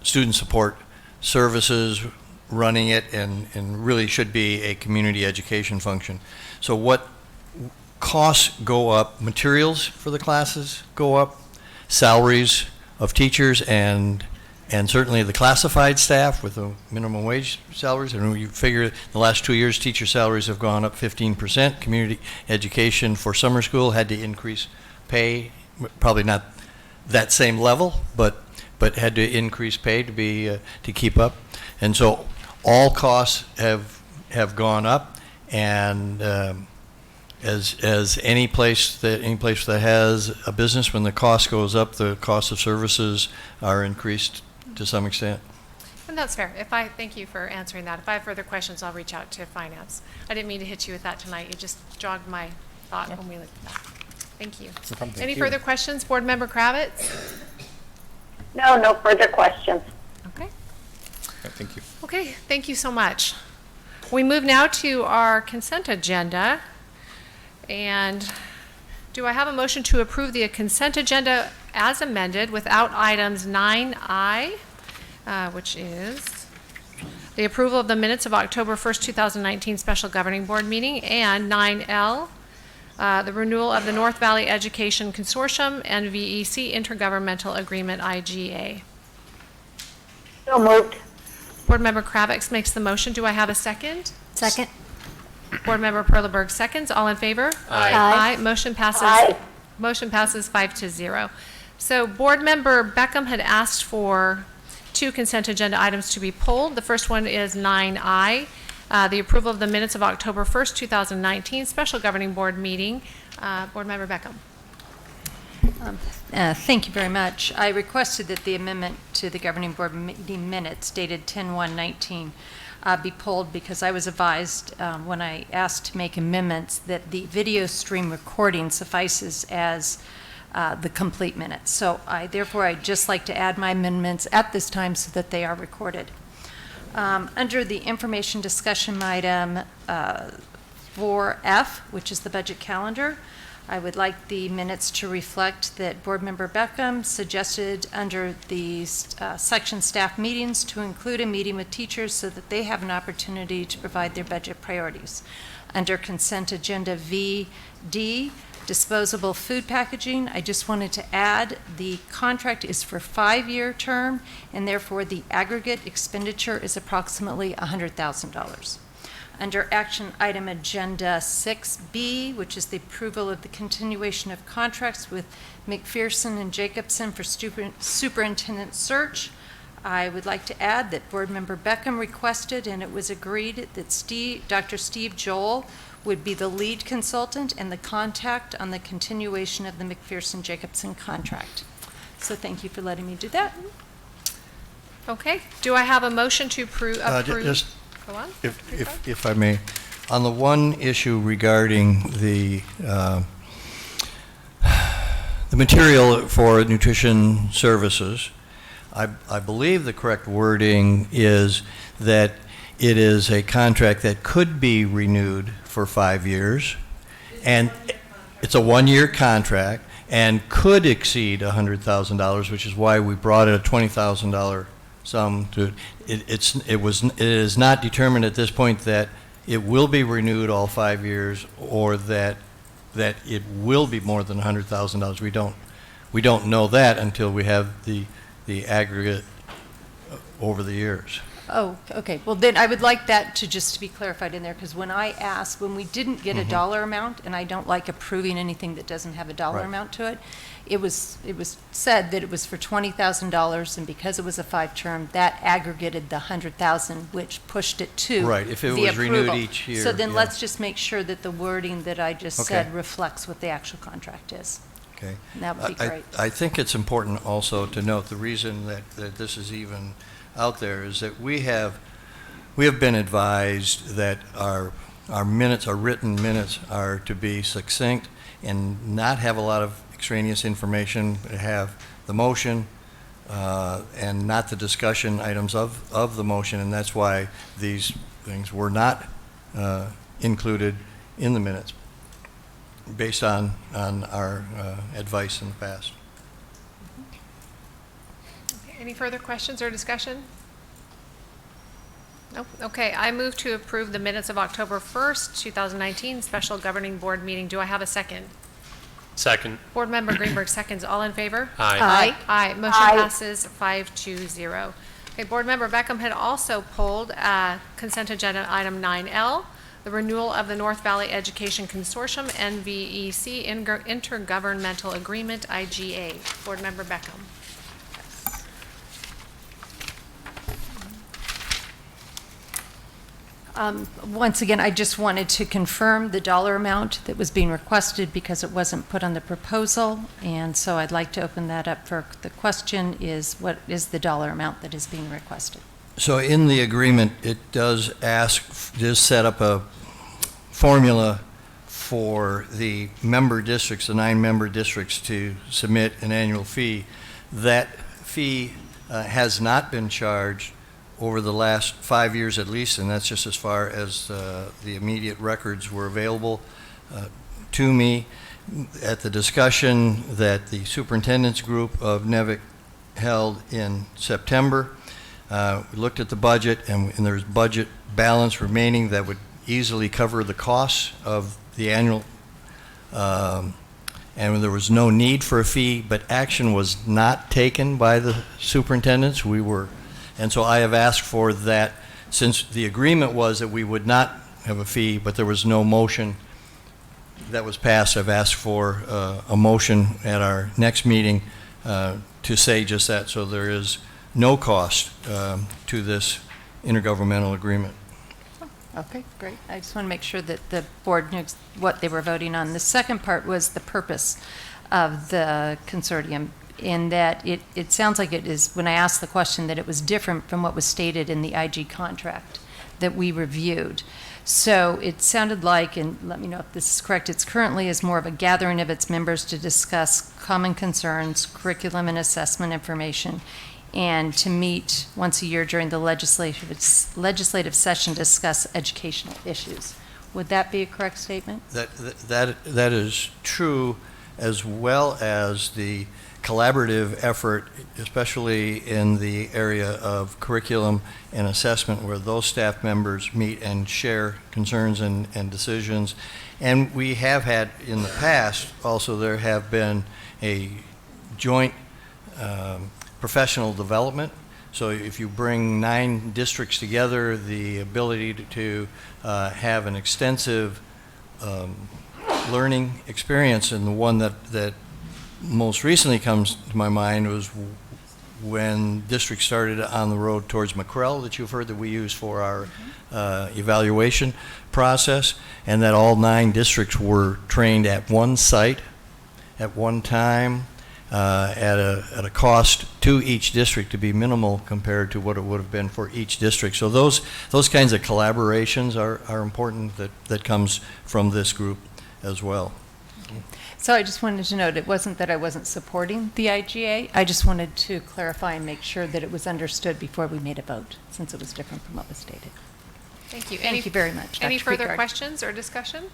student support services running it, and really should be a community education function. So what costs go up, materials for the classes go up, salaries of teachers, and certainly the classified staff with the minimum wage salaries. And you figure the last 2 years, teacher salaries have gone up 15%. Community education for summer school had to increase pay, probably not that same level, but had to increase pay to keep up. And so all costs have gone up, and as any place that has a business, when the cost goes up, the cost of services are increased to some extent. And that's fair. Thank you for answering that. If I have further questions, I'll reach out to finance. I didn't mean to hit you with that tonight. It just jogged my thought when we looked at that. Thank you. No problem. Thank Any you. further questions? Board Member Kravitz? No further questions. Okay. Thank you. Okay, thank you so much. We move now to our consent agenda. And do I have a motion to approve the consent agenda as amended without items 9I, which is the approval of the minutes of October 1st, 2019 Special Governing Board meeting, and 9L, the renewal of the North Valley Education Consortium and VEC Intergovernmental Agreement, IGA. So moved. Board Member Kravitz makes the motion. Do I have a second? Second. Board Member Perleberg seconds. All in favor? Aye. Aye. Motion passes. Aye. Motion passes 5-0. So Board Member Beckham had asked for 2 consent agenda items to be pulled. The first one is 9I, the approval of the minutes of October 1st, 2019 Special Governing Board meeting. Board Member Beckham. Thank you very much. I requested that the amendment to the governing board meeting minutes dated 10/1/19 be pulled because I was advised when I asked to make amendments that the video stream recording suffices as the complete minutes. So therefore, I'd just like to add my amendments at this time so that they are recorded. Under the information discussion item 4F, which is the budget calendar, I would like the minutes to reflect that Board Member Beckham suggested under the section staff meetings to include a meeting with teachers so that they have an opportunity to provide their budget priorities. Under consent agenda VD, disposable food packaging, I just wanted to add the contract is for 5-year term, and therefore the aggregate expenditure is approximately $100,000. Under action item agenda 6B, which is the approval of the continuation of contracts with McPherson and Jacobson for superintendent search, I would like to add that Board Member Beckham requested, and it was agreed, that Dr. Steve Joel would be the lead consultant and the contact on the continuation of the McPherson-Jacobson contract. So thank you for letting me do that. Okay. Do I have a motion to approve? Just Go on. if I may, on the one issue regarding the material for nutrition services, I believe the correct wording is that it is a contract that could be renewed for 5 years, and it's a 1-year contract and could exceed $100,000, which is why we brought it a $20,000 sum to it is not determined at this point that it will be renewed all 5 years or that it will be more than $100,000. We don't know that until we have the aggregate over the years. Oh, okay. Well, then I would like that to just be clarified in there, because when we didn't get a dollar amount, and I don't like approving anything that doesn't have a dollar Right. amount to it, it was said that it was for $20,000, and because it was a 5-term, that aggregated the $100,000, which pushed it to Right, if it the was renewed approval. each year, So then yeah. let's just make sure that the wording that I just Okay. said reflects what the actual contract is. Okay. And that would be great. I think it's important also to note the reason that this is even out there is that we have been advised that our minutes, our written minutes, are to be succinct and not have a lot of extraneous information, have the motion and not the discussion items of the motion, and that's why these things were not included in the minutes based on our advice in the past. Any further questions or discussion? Nope. Okay, I move to approve the minutes of October 1st, 2019 Special Governing Board meeting. Do I have a second? Second. Board Member Greenberg seconds. All in favor? Aye. Aye. Motion passes 5-0. Okay, Board Member Beckham had also pulled consent agenda item 9L, the renewal of the North Valley Education Consortium, NVEC Intergovernmental Agreement, IGA. Board Member Beckham. Once again, I just wanted to confirm the dollar amount that was being requested because it wasn't put on the proposal. And so I'd like to open that up for the question is, what is the dollar amount that is being requested? So in the agreement, it does set up a formula for the member districts, the 9 member districts, to submit an annual fee. That fee has not been charged over the last 5 years at least, and that's just as far as the immediate records were available to me. At the discussion that the superintendent's group of NEVIC held in September, we looked at the budget, and there's budget balance remaining that would easily cover the costs of the annual, and there was no need for a fee, but action was not taken by the superintendents. And so I have asked for that, since the agreement was that we would not have a fee, but there was no motion that was passed. I've asked for a motion at our next meeting to say just that, so there is no cost to this intergovernmental agreement. Okay, great. I just want to make sure that the board knew what they were voting on. The second part was the purpose of the consortium, in that it sounds like it is, when I asked the question, that it was different from what was stated in the IG contract that we reviewed. So it sounded like, and let me know if this is correct, it's currently is more of a gathering of its members to discuss common concerns, curriculum and assessment information, and to meet once a year during the legislative session to discuss educational issues. Would that be a correct statement? That is true, as well as the collaborative effort, especially in the area of curriculum and assessment, where those staff members meet and share concerns and decisions. And we have had in the past, also there have been a joint professional development. So if you bring 9 districts together, the ability to have an extensive learning experience, and the one that most recently comes to my mind was when districts started on the road towards McCrell, that you've heard that we use for our evaluation process, and that all 9 districts were trained at one site at one time at a cost to each district to be minimal compared to what it would have been for each district. So those kinds of collaborations are important, that comes from this group as well. So I just wanted to note, it wasn't that I wasn't supporting the IGA. I just wanted to clarify and make sure that it was understood before we made a vote, since it was different from what was stated. Thank you. Thank you very much, Dr. Any further Kriegard. questions or discussion?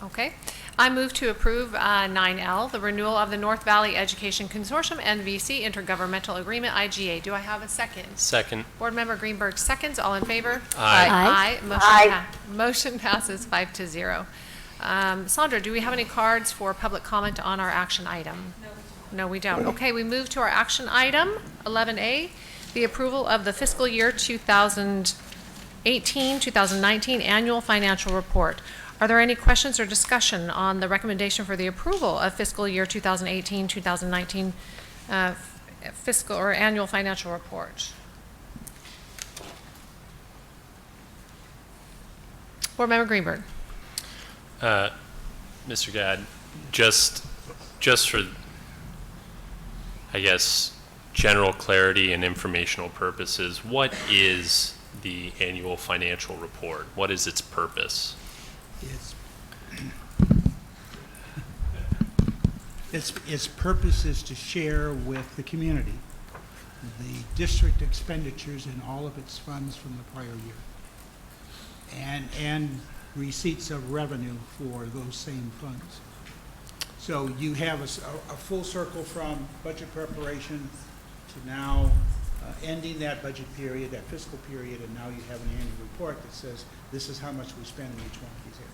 Okay. I move to approve 9L, the renewal of the North Valley Education Consortium NVC Intergovernmental Agreement IGA. Do I have a second? Second. Board Member Greenberg seconds. All in favor? Aye. Aye. Motion passes 5-0. Sandra, do we have any cards for public comment on our action item? No, we don't. Okay, we move to our action item, 11A, the approval of the fiscal year 2018-2019 annual financial report. Are there any questions or discussion on the recommendation for the approval of fiscal year 2018-2019 fiscal or annual financial report? Board Member Greenberg. Mr. Gadd, just for, I guess, general clarity and informational purposes, what is the annual financial report? What is its purpose? Its purpose is to share with the community the district expenditures and all of its funds from the prior year, and receipts of revenue for those same funds. So you have a full circle from budget preparation to now ending that budget period, that fiscal period, and now you have an annual report that says this is how much we spend in each one of these areas.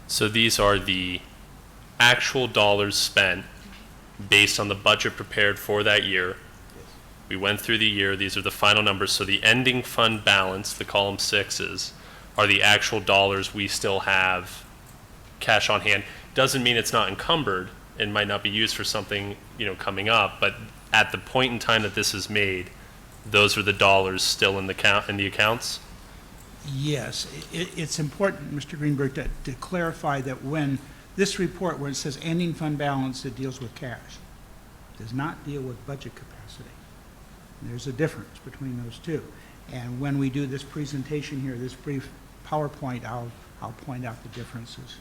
So these are the actual dollars spent based on the budget prepared for that year. We went through the year. These are the final numbers. So the ending fund balance, the column 6s, are the actual dollars we still have cash on hand. Doesn't mean it's not encumbered and might not be used for something, coming up, but at the point in time that this is made, those are the dollars still in the accounts? Yes, it's important, Mr. Greenberg, to clarify that when this report, where it says ending fund balance, it deals with cash, does not deal with budget capacity. There's a difference between those two. And when we do this presentation here, this brief PowerPoint, I'll point out the differences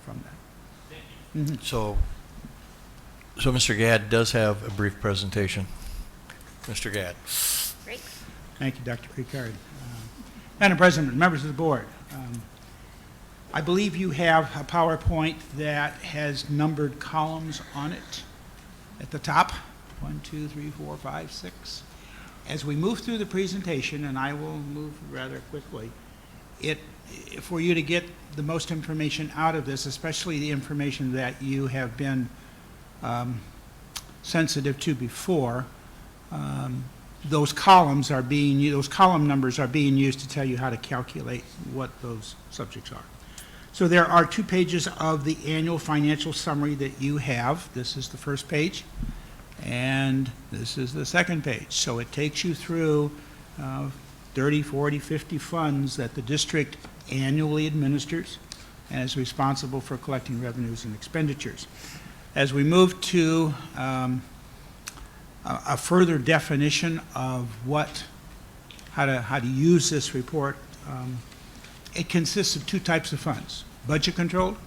from that. So Mr. Gadd does have a brief presentation. Mr. Gadd. Great. Thank you, Dr. Creekard. Madam President, members of the board, I believe you have a PowerPoint that has numbered columns on it at the top. 1, 2, 3, 4, 5, 6. As we move through the presentation, and I will move rather quickly, for you to get the most information out of this, especially the information that you have been sensitive to before, those column numbers are being used to tell you how to calculate what those subjects are. So there are 2 pages of the annual financial summary that you have. This is the first page, and this is the second page. So it takes you through 30, 40, 50 funds that the district annually administers and is responsible for collecting revenues and expenditures. As we move to a further definition of how to use this report, it consists of 2 types of funds: budget controlled,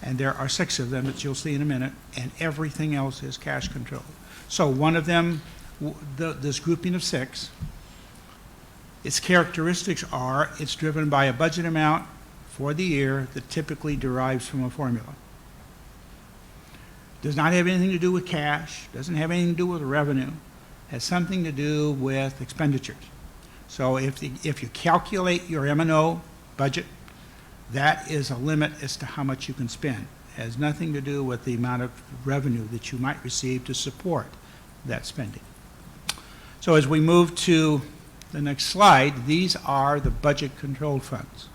and there are 6 of them that you'll see in a minute, and everything else is cash controlled. So one of them, this grouping of 6, its characteristics are it's driven by a budget amount for the year that typically derives from a formula. Does not have anything to do with cash, doesn't have anything to do with revenue, has something to do with expenditures. So if you calculate your M&O budget, that is a limit as to how much you can spend. It has nothing to do with the amount of revenue that you might receive to support that spending. So as we move to the next slide, these are the budget controlled funds.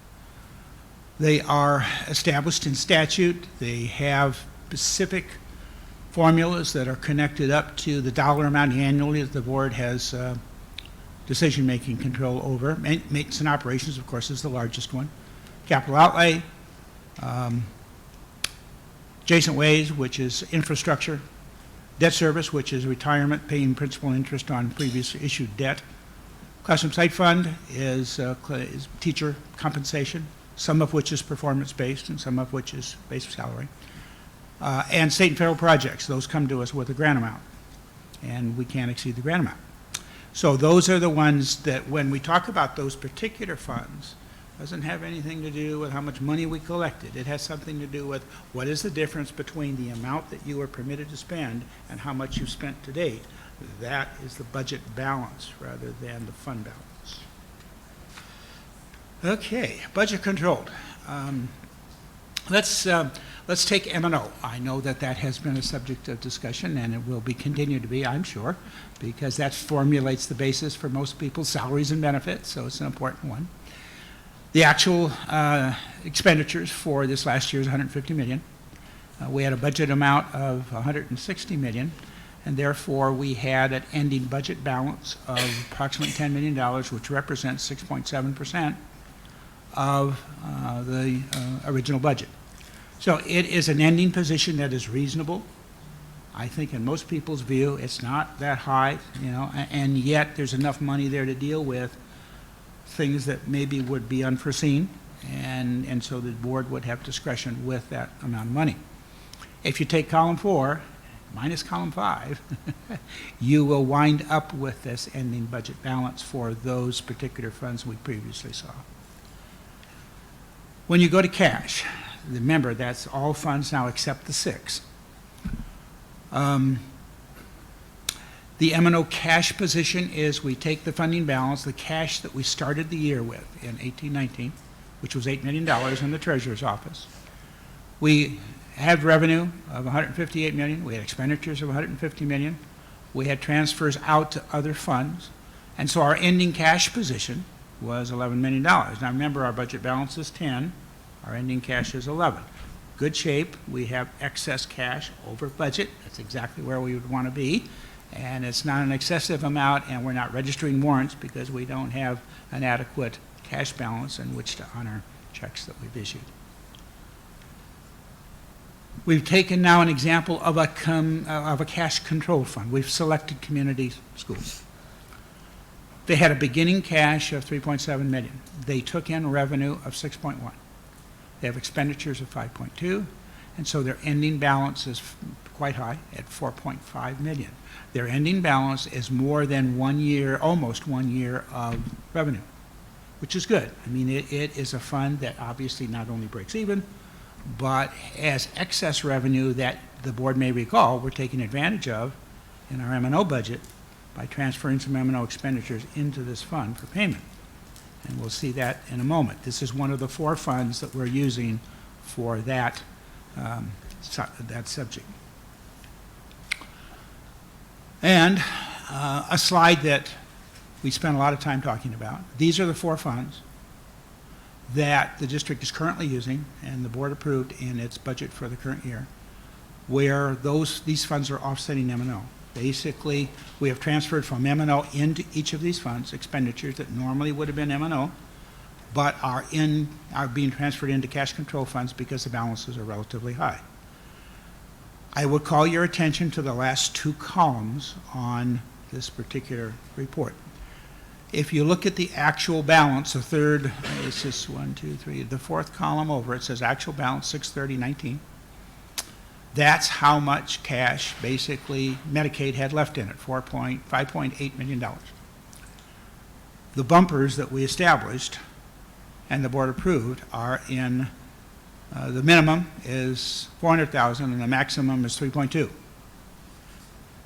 They are established in statute. They have specific formulas that are connected up to the dollar amount annually that the board has decision-making control over. Maintenance and operations, of course, is the largest one. Capital outlay, adjacent ways, which is infrastructure, debt service, which is retirement, paying principal and interest on previous issued debt. Classroom site fund is teacher compensation, some of which is performance-based and some of which is base salary. And state and federal projects, those come to us with a grant amount, and we can't exceed the grant amount. So those are the ones that, when we talk about those particular funds, doesn't have anything to do with how much money we collected. It has something to do with what is the difference between the amount that you are permitted to spend and how much you've spent to date. That is the budget balance rather than the fund balance. Okay, budget controlled. Let's take M&O. I know that has been a subject of discussion, and it will be continue to be, I'm sure, because that formulates the basis for most people's salaries and benefits, so it's an important one. The actual expenditures for this last year is $150 million. We had a budget amount of $160 million, and therefore we had an ending budget balance of approximately $10 million, which represents 6.7% of the original budget. So it is an ending position that is reasonable. I think in most people's view, it's not that high, and yet there's enough money there to deal with things that maybe would be unforeseen, and so the board would have discretion with that amount of money. If you take column 4 minus column 5, you will wind up with this ending budget balance for those particular funds we previously saw. When you go to cash, remember that's all funds now except the 6. The M&O cash position is we take the funding balance, the cash that we started the year with in 18-19, which was $8 million in the treasurer's office. We had revenue of $158 million. We had expenditures of $150 million. We had transfers out to other funds. And so our ending cash position was $11 million. Now remember, our budget balance is 10. Our ending cash is 11. Good shape. We have excess cash over budget. That's exactly where we would want to be. and it's not an excessive amount, and we're not registering warrants because we don't have an adequate cash balance in which to honor checks that we've issued. We've taken now an example of a cash control fund. We've selected community schools. They had a beginning cash of 3.7 million. They took in revenue of 6.1. They have expenditures of 5.2, and so their ending balance is quite high at 4.5 million. Their ending balance is more than 1 year, almost 1 year of revenue, which is good. I mean, it is a fund that obviously not only breaks even, but has excess revenue that the board may recall we're taking advantage of in our M&O budget by transferring some M&O expenditures into this fund for payment. And we'll see that in a moment. This is one of the 4 funds that we're using for that, that subject. And a slide that we spent a lot of time talking about. These are the 4 funds that the district is currently using and the board approved in its budget for the current year, where these funds are offsetting M&O. Basically, we have transferred from M&O into each of these funds expenditures that normally would have been M&O, but are being transferred into cash control funds because the balances are relatively high. I would call your attention to the last 2 columns on this particular report. If you look at the actual balance, the third, it's just 1, 2, 3, the 4th column over, it says actual balance 630.19. That's how much cash basically Medicaid had left in it, $5.8 million. The bumpers that we established and the board approved are in, the minimum is $400,000 and the maximum is 3.2.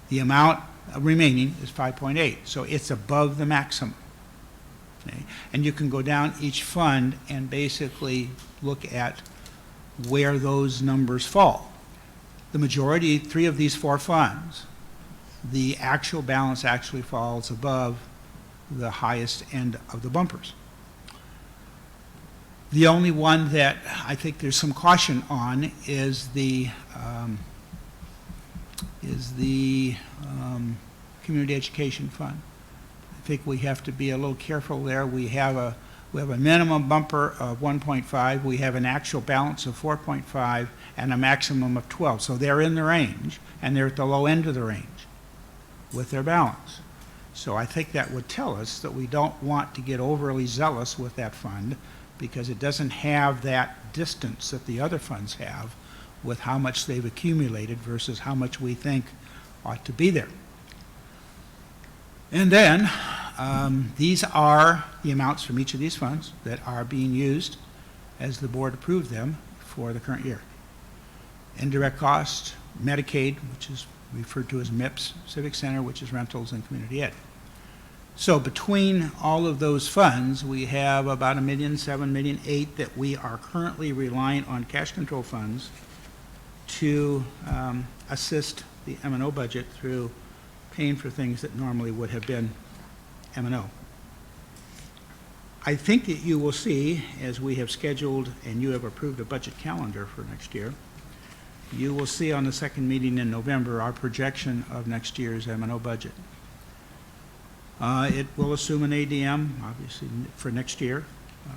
The amount remaining is 5.8, so it's above the maximum. Okay? And you can go down each fund and basically look at where those numbers fall. The majority, 3 of these 4 funds, the actual balance actually falls above the highest end of the bumpers. The only one that I think there's some caution on is the Community Education Fund. I think we have to be a little careful there. We have a minimum bumper of 1.5. We have an actual balance of 4.5 and a maximum of 12. So they're in the range, and they're at the low end of the range with their balance. So I think that would tell us that we don't want to get overly zealous with that fund because it doesn't have that distance that the other funds have with how much they've accumulated versus how much we think ought to be there. And then these are the amounts from each of these funds that are being used as the board approved them for the current year. Indirect costs, Medicaid, which is referred to as MIPS, Civic Center, which is rentals, and community ed. So between all of those funds, we have about $1.7 million, $1.8 million that we are currently relying on cash control funds to assist the M&O budget through paying for things that normally would have been M&O. I think that you will see, as we have scheduled and you have approved a budget calendar for next year, you will see on the second meeting in November our projection of next year's M&O budget. It will assume an ADM, obviously, for next year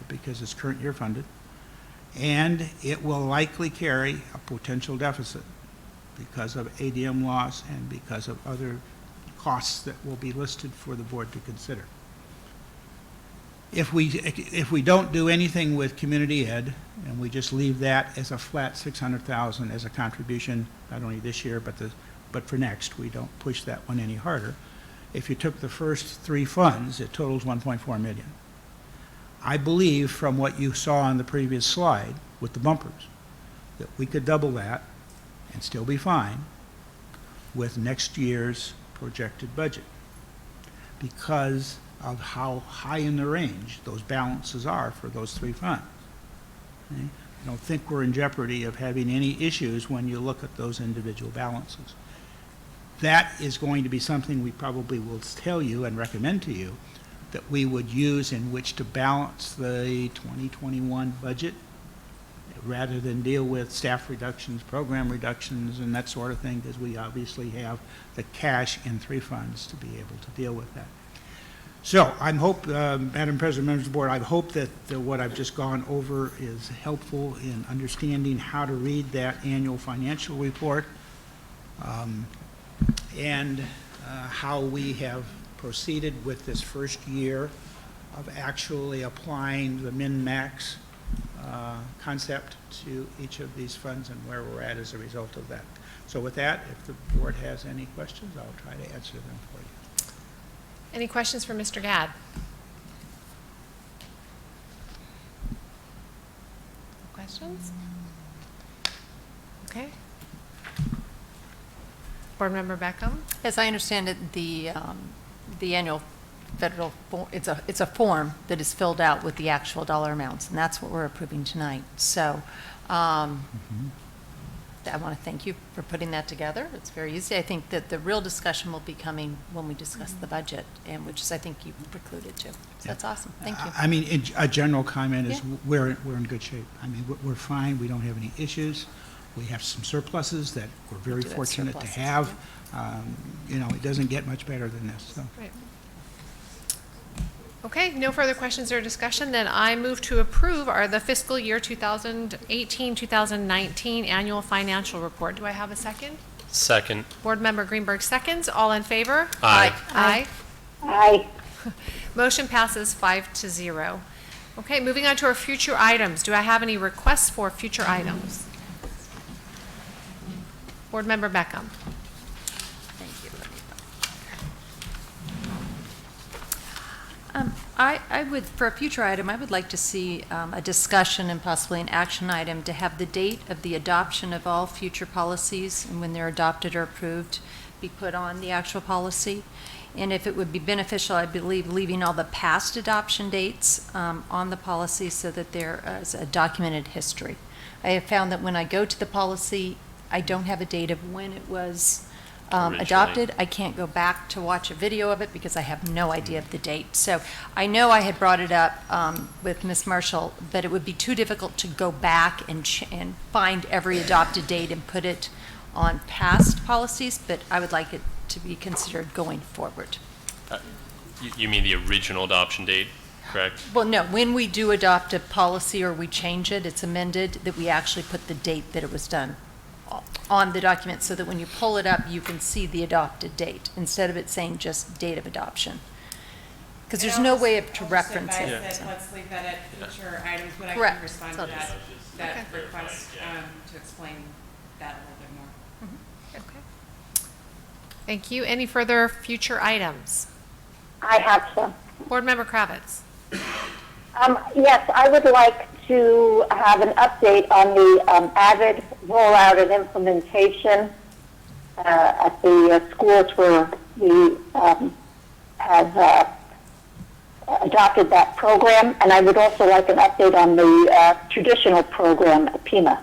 because it's current year funded, and it will likely carry a potential deficit because of ADM loss and because of other costs that will be listed for the board to consider. If we don't do anything with community ed and we just leave that as a flat $600,000 as a contribution, not only this year but for next, we don't push that one any harder. If you took the first 3 funds, it totals 1.4 million. I believe from what you saw on the previous slide with the bumpers that we could double that and still be fine with next year's projected budget because of how high in the range those balances are for those 3 funds. Okay? I don't think we're in jeopardy of having any issues when you look at those individual balances. That is going to be something we probably will tell you and recommend to you that we would use in which to balance the 2021 budget rather than deal with staff reductions, program reductions, and that sort of thing, because we obviously have the cash in 3 funds to be able to deal with that. So I hope, Madam President, members of the board, I hope that what I've just gone over is helpful in understanding how to read that annual financial report, and how we have proceeded with this first year of actually applying the min-max concept to each of these funds and where we're at as a result of that. So with that, if the board has any questions, I'll try to answer them for you. Any questions for Mr. Gadd? Questions? Okay. Board Member Beckham? As I understand it, the annual federal, it's a form that is filled out with the actual dollar amounts, and that's what we're approving tonight. So I want to thank you for putting that together. It's very easy. I think that the real discussion will be coming when we discuss the budget, and which is, I think, you precluded to. So that's awesome. Thank you. I mean, a general comment is we're in good shape. I mean, we're fine. We don't have any issues. We have some surpluses that we're very fortunate to have. You know, it doesn't get much better than this. So. Right. Okay, no further questions or discussion. Then I move to approve the fiscal year 2018-2019 annual financial report. Do I have a second? Second. Board Member Greenberg seconds. All in favor? Aye. Aye. Aye. Motion passes 5-0. Okay, moving on to our future items. Do I have any requests for future items? Board Member Beckham. I would, for a future item, I would like to see a discussion and possibly an action item to have the date of the adoption of all future policies and when they're adopted or approved be put on the actual policy. And if it would be beneficial, I believe leaving all the past adoption dates on the policy so that there is a documented history. I have found that when I go to the policy, I don't have a date of when it was adopted. I can't go back to watch a video of it because I have no idea of the date. So I know I had brought it up with Ms. Marshall, but it would be too difficult to go back and find every adopted date and put it on past policies, but I would like it to be considered going forward. You mean the original adoption date, correct? Well, no, when we do adopt a policy or we change it, it's amended, that we actually put the date that it was done on the document so that when you pull it up, you can see the adopted date instead of it saying just date of adoption. Because there's no way to reference it. Let's leave that at future items, but I Correct. can respond to that request to explain that a little bit more. Okay. Thank you. Any further future items? I have some. Board Member Kravitz. Yes, I would like to have an update on the AVID rollout and implementation at the schools where we have adopted that program. And I would also like an update on the traditional program at PIMA.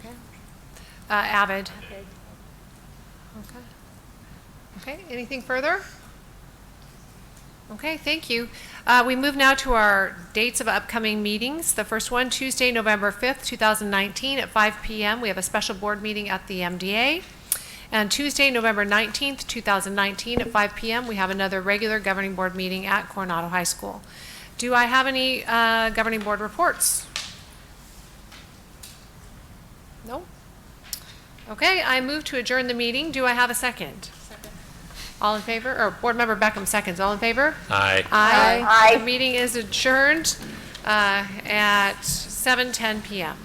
Okay. AVID. Okay, anything further? Okay, thank you. We move now to our dates of upcoming meetings. The first one, Tuesday, November 5th, 2019 at 5 p.m. We have a special board meeting at the MDA. And Tuesday, November 19th, 2019 at 5 p.m. we have another regular governing board meeting at Coronado High School. Do I have any governing board reports? No? Okay, I move to adjourn the meeting. Do I have a second? All in favor? Or Board Member Beckham seconds. All in favor? Aye. Aye. Aye. The meeting is adjourned at 7:10 p.m.